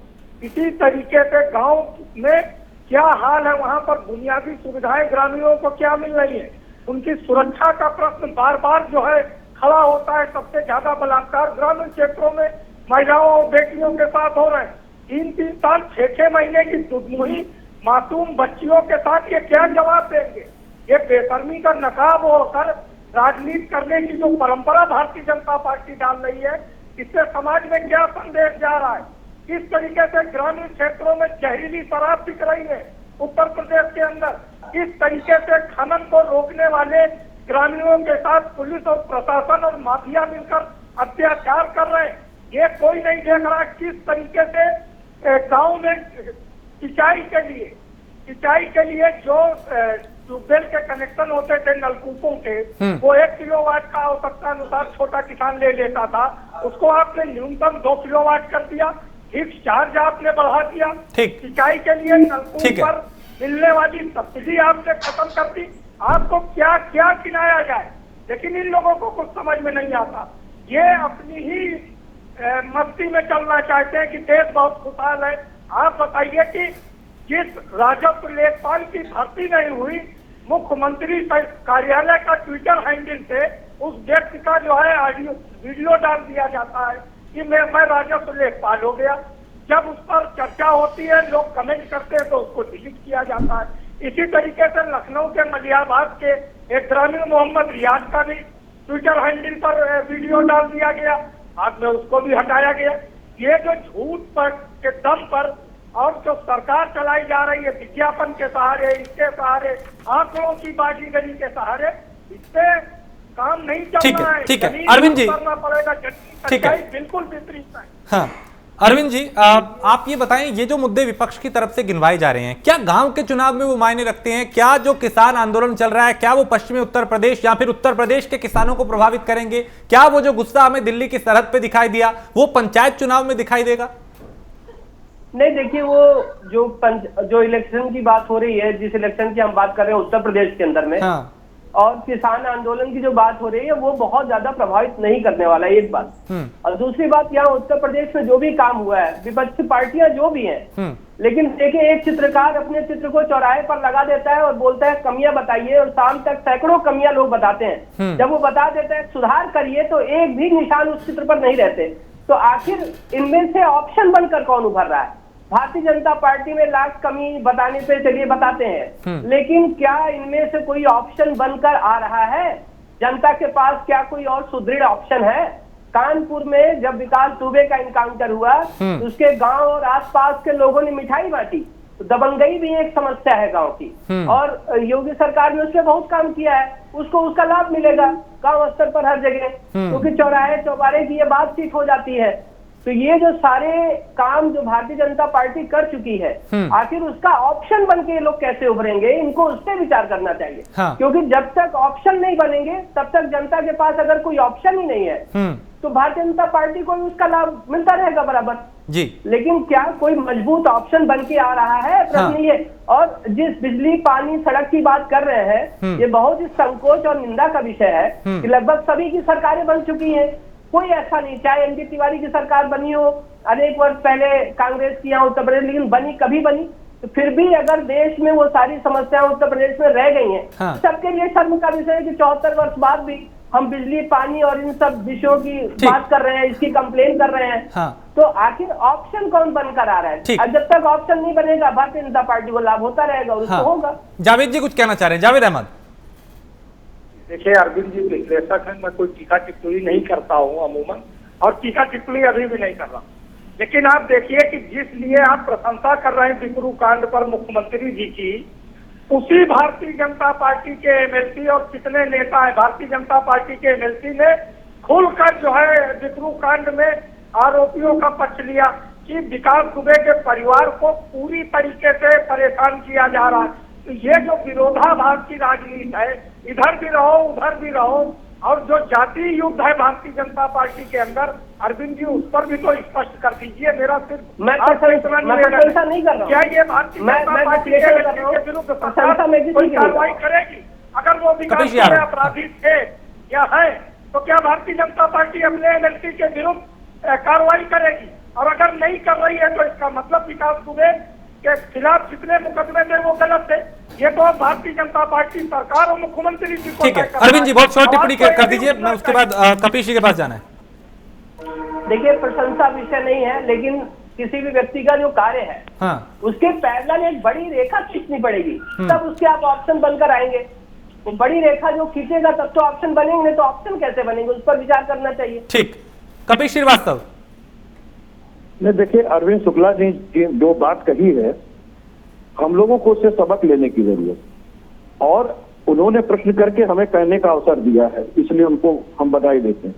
S5: इसी तरीके से गांव में क्या हाल है, वहां पर बुनियादी सुविधाएं ग्रामीणों को क्या मिल रही है? उनकी सुरक्षा का प्रश्न बार बार जो है खड़ा होता है। सबसे ज्यादा बलात्कार ग्रामीण क्षेत्रों में महिलाओं और बेटियों के साथ हो रहे हैं। 3-3 साल 6-6 महीने की दुधमुही मासूम बच्चियों के साथ ये क्या जवाब देंगे? ये बेशर्मी का नकाब होकर राजनीति करने की जो परंपरा भारतीय जनता पार्टी डाल रही है, इससे समाज में क्या संदेश जा रहा है? किस तरीके से ग्रामीण क्षेत्रों में जहरीली शराब बिक रही है उत्तर प्रदेश के अंदर, किस तरीके से खनन को रोकने वाले ग्रामीणों के साथ पुलिस और प्रशासन और माफिया मिलकर अत्याचार कर रहे हैं, ये कोई नहीं देख रहा। किस तरीके से गांव में सिंचाई के लिए जो ट्यूबवेल के कनेक्शन होते थे नलकूपों के, वो 1 किलोवाट का आवश्यकता अनुसार छोटा किसान ले लेता था, उसको आपने न्यूनतम 2 किलोवाट कर दिया। फिक्स चार्ज आपने बढ़ा दिया। सिंचाई के लिए नलकूप पर मिलने वाली सब्सिडी आपने खत्म कर दी। आपको क्या क्या खिलाया जाए, लेकिन इन लोगों को कुछ समझ में नहीं आता। ये अपनी ही मस्ती में चलना चाहते हैं कि देश बहुत खुशहाल है। आप बताइए कि जिस राजस्व लेखपाल की भर्ती नहीं हुई, मुख्यमंत्री कार्यालय का ट्विटर हैंडल से उस व्यक्ति का जो है वीडियो डाल दिया जाता है कि मैं राजस्व लेखपाल हो गया। जब उस पर चर्चा होती है, लोग कमेंट करते हैं, तो उसको डिलीट किया जाता है। इसी तरीके से लखनऊ के मलियाबाद के एक ग्रामीण मोहम्मद रियाज का भी ट्विटर हैंडल पर वीडियो डाल दिया गया, बाद में उसको भी हटाया गया। ये जो झूठ पर के दम पर और जो सरकार चलाई जा रही है विज्ञापन के सहारे, इसके सहारे, आंकड़ों की बाजीगरी के सहारे, इससे काम नहीं चलना है।
S1: ठीक है अरविंद जी,
S5: करना पड़ेगा। ठीक है, बिल्कुल विपरीत है।
S1: हाँ अरविंद जी, आप ये बताएं, ये जो मुद्दे विपक्ष की तरफ से गिनवाए जा रहे हैं, क्या गांव के चुनाव में वो मायने रखते हैं? क्या जो किसान आंदोलन चल रहा है, क्या वो पश्चिमी उत्तर प्रदेश या फिर उत्तर प्रदेश के किसानों को प्रभावित करेंगे? क्या वो जो गुस्सा हमें दिल्ली की सरहद पे दिखाई दिया, वो पंचायत चुनाव में दिखाई देगा?
S4: नहीं, देखिए, वो जो इलेक्शन की बात हो रही है, जिस इलेक्शन की हम बात कर रहे हैं उत्तर प्रदेश के अंदर में,
S1: हाँ।
S4: और किसान आंदोलन की जो बात हो रही है, वो बहुत ज्यादा प्रभावित नहीं करने वाला है, एक बात। और दूसरी बात, यहाँ उत्तर प्रदेश में जो भी काम हुआ है, विपक्षी पार्टियां जो भी हैं, लेकिन देखिए, एक चित्रकार अपने चित्र को चौराहे पर लगा देता है और बोलता है कमियां बताइए, और शाम तक सैकड़ों कमियां लोग बताते हैं। जब वो बता देता है सुधार करिए, तो एक भी निशान उस चित्र पर नहीं रहते। तो आखिर इनमें से ऑप्शन बनकर कौन उभर रहा है? भारतीय जनता पार्टी में लाख कमी बताने पे चलिए बताते हैं, लेकिन क्या इनमें से कोई ऑप्शन बनकर आ रहा है? जनता के पास क्या कोई और सुदृढ़ ऑप्शन है? कानपुर में जब विकास दुबे का इनकाउंटर हुआ, तो उसके गांव और आसपास के लोगों ने मिठाई बांटी। तो दबंगई भी एक समस्या है गांव की, और योगी सरकार ने उस पर बहुत काम किया है। उसको उसका लाभ मिलेगा गांव स्तर पर हर जगह, क्योंकि चौराहे चौबारे की ये बातचीत हो जाती है। तो ये जो सारे काम जो भारतीय जनता पार्टी कर चुकी है, आखिर उसका ऑप्शन बन के लोग कैसे उभरेंगे, इनको उस पर विचार करना चाहिए। हाँ। क्योंकि जब तक ऑप्शन नहीं बनेंगे, तब तक जनता के पास अगर कोई ऑप्शन ही नहीं है, तो भारतीय जनता पार्टी को उसका लाभ मिलता रहेगा बराबर जी। लेकिन क्या कोई मजबूत ऑप्शन बन के आ रहा है? प्रश्न ये। और जिस बिजली, पानी, सड़क की बात कर रहे हैं, ये बहुत ही संकोच और निंदा का विषय है कि लगभग सभी की सरकारें बन चुकी हैं। कोई ऐसा नहीं, चाहे एनडी तिवारी की सरकार बनी हो अनेक वर्ष पहले कांग्रेस की यहाँ उत्तर प्रदेश, लेकिन बनी कभी बनी, तो फिर भी अगर देश में वो सारी समस्याएं उत्तर प्रदेश में रह गई हैं, हाँ। सबके लिए शर्म का विषय है कि 74 वर्ष बाद भी हम बिजली, पानी और इन सब विषयों की बात कर रहे हैं, इसकी कंप्लेन कर रहे हैं। हाँ। तो आखिर ऑप्शन कौन बनकर आ रहा है? और जब तक ऑप्शन नहीं बनेगा, भारतीय जनता पार्टी को लाभ होता रहेगा और उसको होगा।
S1: जावेद जी कुछ कहना चाह रहे हैं? जावेद अहमद।
S5: देखिए अरविंद जी विश्लेषक है, मैं कोई टीका टिप्पणी नहीं करता हूँ अमूमन, और टीका टिप्पणी अभी भी नहीं कर रहा। लेकिन आप देखिए कि जिस लिए आप प्रशंसा कर रहे हैं बिकरू कांड पर मुख्यमंत्री जी की, उसी भारतीय जनता पार्टी के एमएलसी और कितने नेता है भारतीय जनता पार्टी के एमएलसी ने खुलकर जो है बिकरू कांड में आरोपियों का पक्ष लिया कि विकास दुबे के परिवार को पूरी तरीके से परेशान किया जा रहा है। तो ये जो विरोधाभास की राजनीति है, इधर भी रहो उधर भी रहो, और जो जातीय युद्ध है भारतीय जनता पार्टी के अंदर, अरविंद जी उस पर भी तो स्पष्ट कर दीजिए। मेरा सिर्फ
S4: मैं प्रशंसा नहीं कर रहा हूं।
S5: क्या ये भारतीय जनता पार्टी के विरुद्ध कोई कार्रवाई करेगी? अगर वो विकास में अपराधी थे या है, तो क्या भारतीय जनता पार्टी अपने एमएलसी के विरुद्ध कार्रवाई करेगी? और अगर नहीं कर रही है, तो इसका मतलब विकास दुबे के खिलाफ जितने मुकदमे थे वो गलत थे। ये तो अब भारतीय जनता पार्टी सरकार और मुख्यमंत्री जी को।
S1: ठीक है अरविंद जी, बहुत शॉर्ट टिप्पणी कर दीजिए, मैं उसके बाद कपीश जी के पास जाना है।
S4: देखिए, प्रशंसा विषय नहीं है, लेकिन किसी भी व्यक्ति का जो कार्य है, हाँ। उसके पैरेलल एक बड़ी रेखा खींचनी पड़ेगी, तब उसके आप ऑप्शन बनकर आएंगे। तो बड़ी रेखा जो खींचेगा तब तो ऑप्शन बनेंगे, तो ऑप्शन कैसे बनेंगे, उस पर विचार करना चाहिए।
S1: ठीक, कपीश श्रीवास्तव।
S3: ने देखिए, अरविंद शुक्ला ने जो बात कही है, हम लोगों को उससे सबक लेने की जरूरत, और उन्होंने प्रश्न करके हमें कहने का अवसर दिया है, इसलिए उनको हम बधाई देते हैं।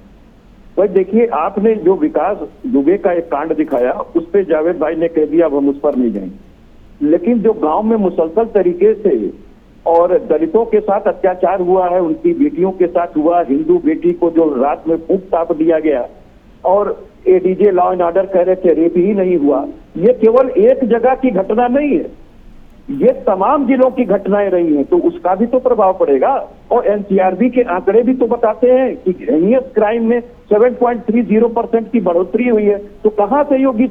S3: भाई देखिए, आपने जो विकास दुबे का एक कांड दिखाया, उस पर जावेद भाई ने कह दिया अब हम उस पर नहीं जाएंगे, लेकिन जो गांव में मुसलसल तरीके से और दलितों के साथ अत्याचार हुआ है, उनकी बेटियों के साथ हुआ, हिंदू बेटी को जो रात में फूंक ताप दिया गया, और एडीजे लॉ एंड ऑर्डर कह रहे थे रेप ही नहीं हुआ, ये केवल एक जगह की घटना नहीं है, ये तमाम जिलों की घटनाएं रही हैं, तो उसका भी तो प्रभाव पड़ेगा। और एनसीआरबी के आंकड़े भी तो बताते हैं कि हेनियस क्राइम में 7.30% की बढ़ोतरी हुई है। तो कहां से योगी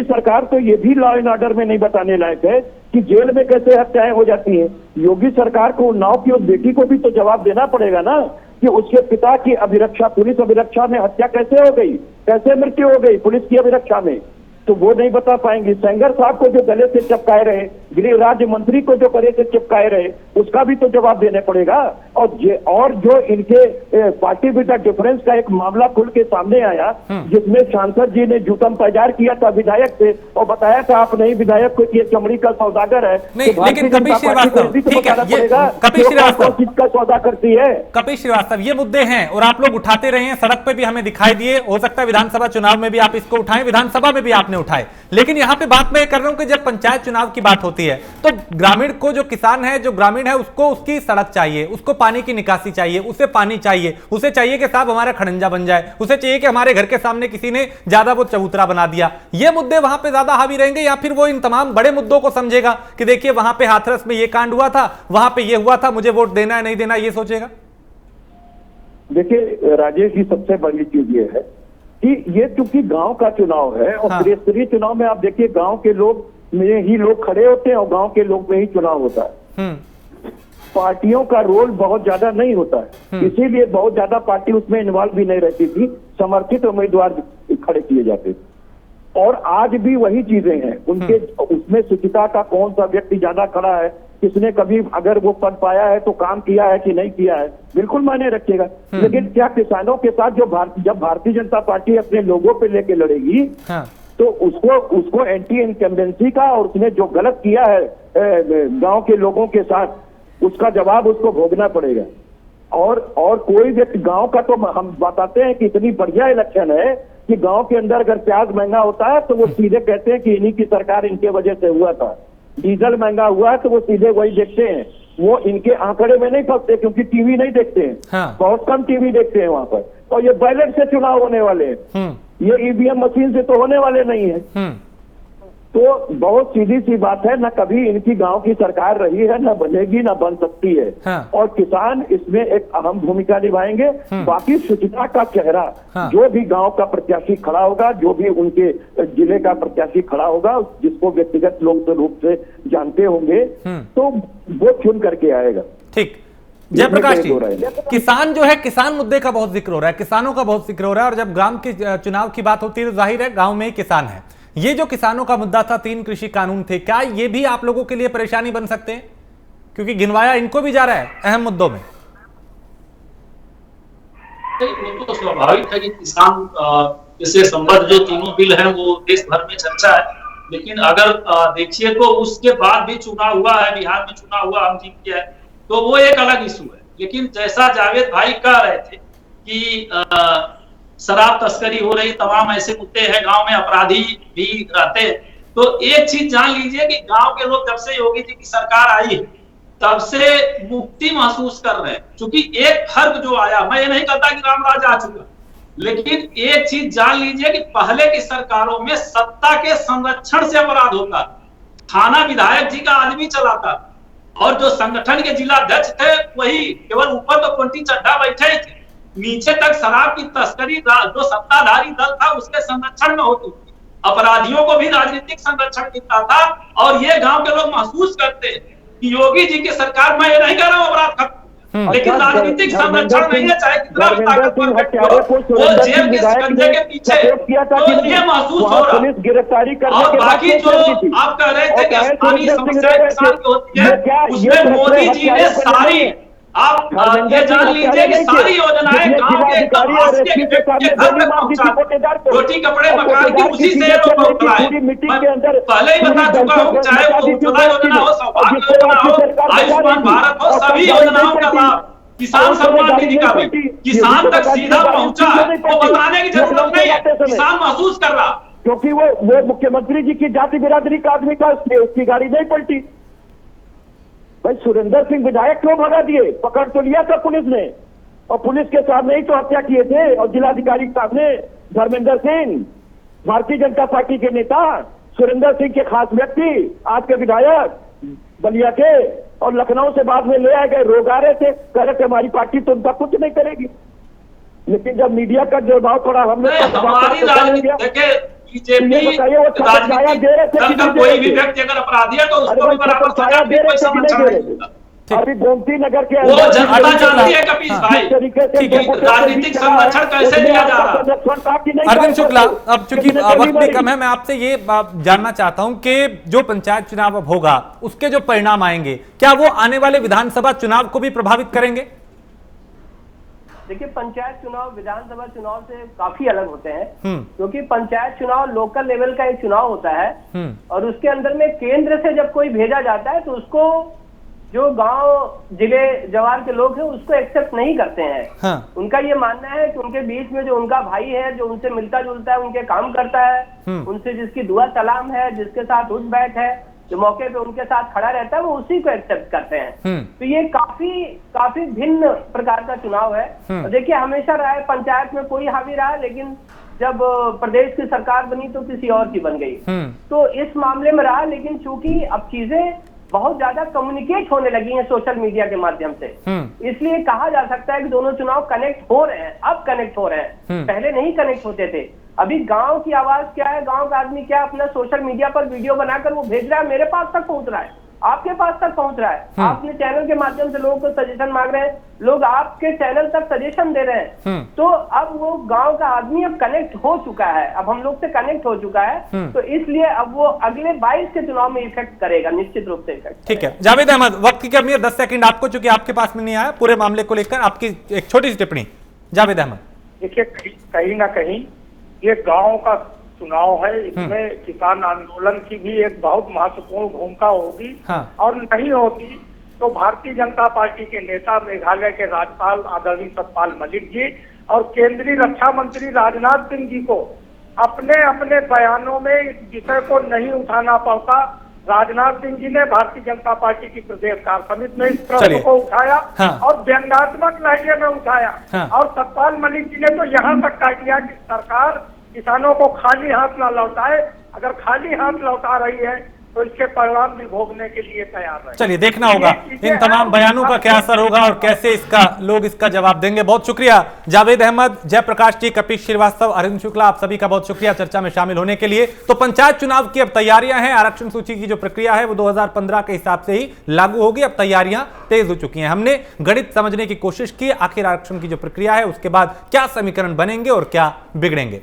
S3: सरकार तो ये भी लॉ एंड ऑर्डर में नहीं बताने लायक है कि जेल में कैसे हत्याएं हो जाती हैं। योगी सरकार को उन्नाव की उस बेटी को भी तो जवाब देना पड़ेगा ना कि उसके पिता की अभिरक्षा, पुलिस अभिरक्षा में हत्या कैसे हो गई, कैसे मृत्यु हो गई पुलिस की अभिरक्षा में, तो वो नहीं बता पाएंगे। सेंगर साहब को जो गले से चिपकाए रहे, गृह राज्य मंत्री को जो गले से चिपकाए रहे, उसका भी तो जवाब देने पड़ेगा। और जो इनके पार्टी विद डिफरेंस का एक मामला खुल के सामने आया, जिसमें सांसद जी ने जूतम पैजार किया था विधायक से और बताया था आप नहीं विधायक को कि ये चमड़ी का सौदागर है,
S1: नहीं,
S3: तो
S1: लेकिन कपिल श्रीवास्तव, ठीक है, कपिल श्रीवास्तव
S3: का सौदा करती है।
S1: कपिल श्रीवास्तव, ये मुद्दे हैं और आप लोग उठाते रहे हैं, सड़क पे भी हमें दिखाई दिए, हो सकता है विधानसभा चुनाव में भी आप इसको उठाएं, विधानसभा में भी आपने उठाए, लेकिन यहां पे बात मैं कर रहा हूं कि जब पंचायत चुनाव की बात होती है तो ग्रामीण को, जो किसान है, जो ग्रामीण है, उसको उसकी सड़क चाहिए, उसको पानी की निकासी चाहिए, उसे पानी चाहिए, उसे चाहिए कि साहब हमारा खड़ंजा बन जाए, उसे चाहिए कि हमारे घर के सामने किसी ने ज्यादा वो चबूतरा बना दिया। ये मुद्दे वहां पे ज्यादा हावी रहेंगे, या फिर वो इन तमाम बड़े मुद्दों को समझेगा कि देखिए वहां पे हाथरस में ये कांड हुआ था, वहां पे ये हुआ था, मुझे वोट देना है नहीं देना, ये सोचेगा?
S3: देखिए राजेश जी, सबसे बड़ी चीज ये है कि ये चूंकि गांव का चुनाव है और त्रिस्तरीय चुनाव में आप देखिए गांव के लोग में ही लोग खड़े होते हैं और गांव के लोग में ही चुनाव होता है। पार्टियों का रोल बहुत ज्यादा नहीं होता है, इसीलिए बहुत ज्यादा पार्टी उसमें इन्वॉल्व भी नहीं रहती थी, समर्थित उम्मीदवार खड़े किए जाते थे। और आज भी वही चीजें हैं, उनके उसमें शुचिता का कौन सा व्यक्ति ज्यादा खड़ा है, किसने कभी अगर वो पद पाया है तो काम किया है कि नहीं किया है, बिल्कुल मायने रखेगा। लेकिन क्या किसानों के साथ जब भारतीय जनता पार्टी अपने लोगों पे लेके लड़ेगी, तो उसको एंटी इनकम्बेंसी का और उसने जो गलत किया है गांव के लोगों के साथ, उसका जवाब उसको भोगना पड़ेगा। और कोई व्यक्ति गांव का, तो हम बताते हैं कि इतनी बढ़िया इलेक्शन है कि गांव के अंदर अगर प्याज महंगा होता है तो वो सीधे कहते हैं कि इन्हीं की सरकार, इनके वजह से हुआ था। डीजल महंगा हुआ है तो वो सीधे वही देखते हैं, वो इनके आंकड़े में नहीं फंसते क्योंकि टीवी नहीं देखते हैं, बहुत कम टीवी देखते हैं वहां पर। और ये बैलेट से चुनाव होने वाले हैं, ये ईवीएम मशीन से तो होने वाले नहीं है। तो बहुत सीधी सी बात है, ना कभी इनकी गांव की सरकार रही है, ना बनेगी, ना बन सकती है। और किसान इसमें एक अहम भूमिका निभाएंगे। बाकी शुचिता का चेहरा, जो भी गांव का प्रत्याशी खड़ा होगा, जो भी उनके जिले का प्रत्याशी खड़ा होगा, जिसको व्यक्तिगत लोग रूप से जानते होंगे, तो वो चुन करके आएगा।
S1: ठीक, जयप्रकाश जी, किसान जो है, किसान मुद्दे का बहुत जिक्र हो रहा है, किसानों का बहुत जिक्र हो रहा है, और जब ग्राम की चुनाव की बात होती है तो जाहिर है गांव में ही किसान है। ये जो किसानों का मुद्दा था, 3 कृषि कानून थे, क्या ये भी आप लोगों के लिए परेशानी बन सकते हैं? क्योंकि गिनवाया इनको भी जा रहा है अहम मुद्दों में।
S6: वो तो स्वाभाविक है कि किसान से संबद्ध जो तीनों बिल हैं वो देश भर में चर्चा है, लेकिन अगर देखिए तो उसके बाद भी चुनाव हुआ है, बिहार में चुनाव हुआ, हम जीत गया है, तो वो एक अलग इशू है। लेकिन जैसा जावेद भाई कह रहे थे कि शराब तस्करी हो रही, तमाम ऐसे मुद्दे हैं, गांव में अपराधी भी रहते हैं, तो एक चीज जान लीजिए कि गांव के लोग जब से योगी जी की सरकार आई है तब से मुक्ति महसूस कर रहे हैं। क्योंकि एक फर्क जो आया, मैं ये नहीं कहता कि रामराज आ चुका, लेकिन एक चीज जान लीजिए कि पहले की सरकारों में सत्ता के संरक्षण से अपराध होता, थाना विधायक जी का आदमी चलाता, और जो संगठन के जिला अध्यक्ष थे वही केवल ऊपर तो पंटी चड्ढा बैठे ही थे, नीचे तक शराब की तस्करी जो सत्ताधारी दल था उसके संरक्षण में होती थी, अपराधियों को भी राजनीतिक संरक्षण मिलता था। और ये गांव के लोग महसूस करते कि योगी जी की सरकार, मैं ये नहीं कह रहा हूँ अपराध खत्म, लेकिन राजनीतिक संरक्षण नहीं है, चाहे कितना भी ताकतवर व्यक्ति हो, वो जेल के शिकंजे के पीछे, तो ये महसूस हो रहा। और बाकी जो आप कह रहे थे कि स्थानीय समस्याएं किसान की होती है, उसमें मोदी जी ने सारी आप ये जान लीजिए कि सारी योजनाएं गांव के एकदम हाथ के व्यक्ति के घर तक पहुंचा, रोटी कपड़े मकान की उसी से ये लोग पहुंचाए। मैं पहले ही बता चुका हूँ, चाहे वो उज्ज्वला योजना हो, सौभाग्य योजना हो, आयुष्मान भारत हो, सभी योजनाओं का लाभ किसान सम्मान निधि का भी किसान तक सीधा पहुंचा, वो बताने की जरूरत नहीं है, किसान महसूस कर रहा।
S3: क्योंकि वो मुख्यमंत्री जी की जाति बिरादरी का आदमी था, उसकी गाड़ी नहीं पलटी। भाई सुरेंद्र सिंह विधायक क्यों भगा दिए? पकड़ तो लिया था पुलिस ने, और पुलिस के सामने ही तो हत्या किए थे, और जिलाधिकारी के सामने धर्मेंद्र सिंह, भारतीय जनता पार्टी के नेता, सुरेंद्र सिंह के खास व्यक्ति, आज के विधायक बलिया के, और लखनऊ से बाद में ले आए गए, रोग आ रहे थे, कह रहे थे हमारी पार्टी तो उनका कुछ नहीं करेगी। लेकिन जब मीडिया का जो भाव पड़ा, हमने
S6: हमारी राजनीति बीजेपी कोई भी व्यक्ति अगर अपराधी है तो उसको भी बराबर सजा की कोई समस्या नहीं।
S3: अभी गोमती नगर के
S6: वो जनता जानती है कपीश भाई, राजनीतिक संरक्षण कैसे दिया जा रहा है।
S1: अरविंद शुक्ला, अब चूंकि वक्त भी कम है, मैं आपसे ये जानना चाहता हूं कि जो पंचायत चुनाव अब होगा उसके जो परिणाम आएंगे, क्या वो आने वाले विधानसभा चुनाव को भी प्रभावित करेंगे?
S4: देखिए, पंचायत चुनाव विधानसभा चुनाव से काफी अलग होते हैं, क्योंकि पंचायत चुनाव लोकल लेवल का एक चुनाव होता है, और उसके अंदर में केंद्र से जब कोई भेजा जाता है तो उसको जो गांव जिले जवार के लोग हैं उसको एक्सेप्ट नहीं करते हैं। हाँ। उनका ये मानना है कि उनके बीच में जो उनका भाई है, जो उनसे मिलता जुलता है, उनके काम करता है, उनसे जिसकी दुआ सलाम है, जिसके साथ उठ बैठ है, जो मौके पे उनके साथ खड़ा रहता है, वो उसी को एक्सेप्ट करते हैं। तो ये काफी भिन्न प्रकार का चुनाव है। देखिए, हमेशा रहा है पंचायत में कोई हावी रहा, लेकिन जब प्रदेश की सरकार बनी तो किसी और की बन गई, तो इस मामले में रहा। लेकिन चूंकि अब चीजें बहुत ज्यादा कम्युनिकेट होने लगी हैं सोशल मीडिया के माध्यम से, इसलिए कहा जा सकता है कि दोनों चुनाव कनेक्ट हो रहे हैं, अब कनेक्ट हो रहे हैं, पहले नहीं कनेक्ट होते थे। अभी गांव की आवाज क्या है, गांव का आदमी क्या अपना सोशल मीडिया पर वीडियो बनाकर वो भेज रहा है, मेरे पास तक पहुंच रहा है, आपके पास तक पहुंच रहा है। आप ये चैनल के माध्यम से लोगों को सजेशन मांग रहे हैं, लोग आपके चैनल तक सजेशन दे रहे हैं। तो अब वो गांव का आदमी अब कनेक्ट हो चुका है, अब हम लोग से कनेक्ट हो चुका है, तो इसलिए अब वो अगले 22 के चुनाव में इफेक्ट करेगा, निश्चित रूप से इफेक्ट।
S1: ठीक है जावेद अहमद, वक्त की कमी है, 10 सेकंड आपको, चूंकि आपके पास में नहीं आया पूरे मामले को लेकर, आपकी एक छोटी सी टिप्पणी जावेद अहमद।
S5: देखिए, कहीं ना कहीं ये गांव का चुनाव है, इसमें किसान आंदोलन की भी एक बहुत महत्वपूर्ण भूमिका होगी। और नहीं होती तो भारतीय जनता पार्टी के नेता, मेघालय के राज्यपाल आदरणीय सतपाल मलिक जी और केंद्रीय रक्षा मंत्री राजनाथ सिंह जी को अपने अपने बयानों में इस विषय को नहीं उठाना पड़ता। राजनाथ सिंह जी ने भारतीय जनता पार्टी की प्रदेश कार्य समिति में इस प्रश्न को उठाया और व्यंग्यात्मक लहजे में उठाया, और सतपाल मलिक जी ने तो यहाँ तक कह दिया कि सरकार किसानों को खाली हाथ ना लौटाए, अगर खाली हाथ लौटा रही है तो इसके परिणाम भी भोगने के लिए तैयार है।
S1: चलिए देखना होगा इन तमाम बयानों का क्या असर होगा और कैसे लोग इसका जवाब देंगे। बहुत शुक्रिया जावेद अहमद, जयप्रकाश जी, कपीश श्रीवास्तव, अरविंद शुक्ला, आप सभी का बहुत शुक्रिया चर्चा में शामिल होने के लिए। तो पंचायत चुनाव की अब तैयारियां हैं, आरक्षण सूची की जो प्रक्रिया है वो 2015 के हिसाब से ही लागू होगी, अब तैयारियां तेज हो चुकी हैं। हमने गणित समझने की कोशिश की, आखिर आरक्षण की जो प्रक्रिया है उसके बाद क्या समीकरण बनेंगे और क्या बिगड़ेंगे।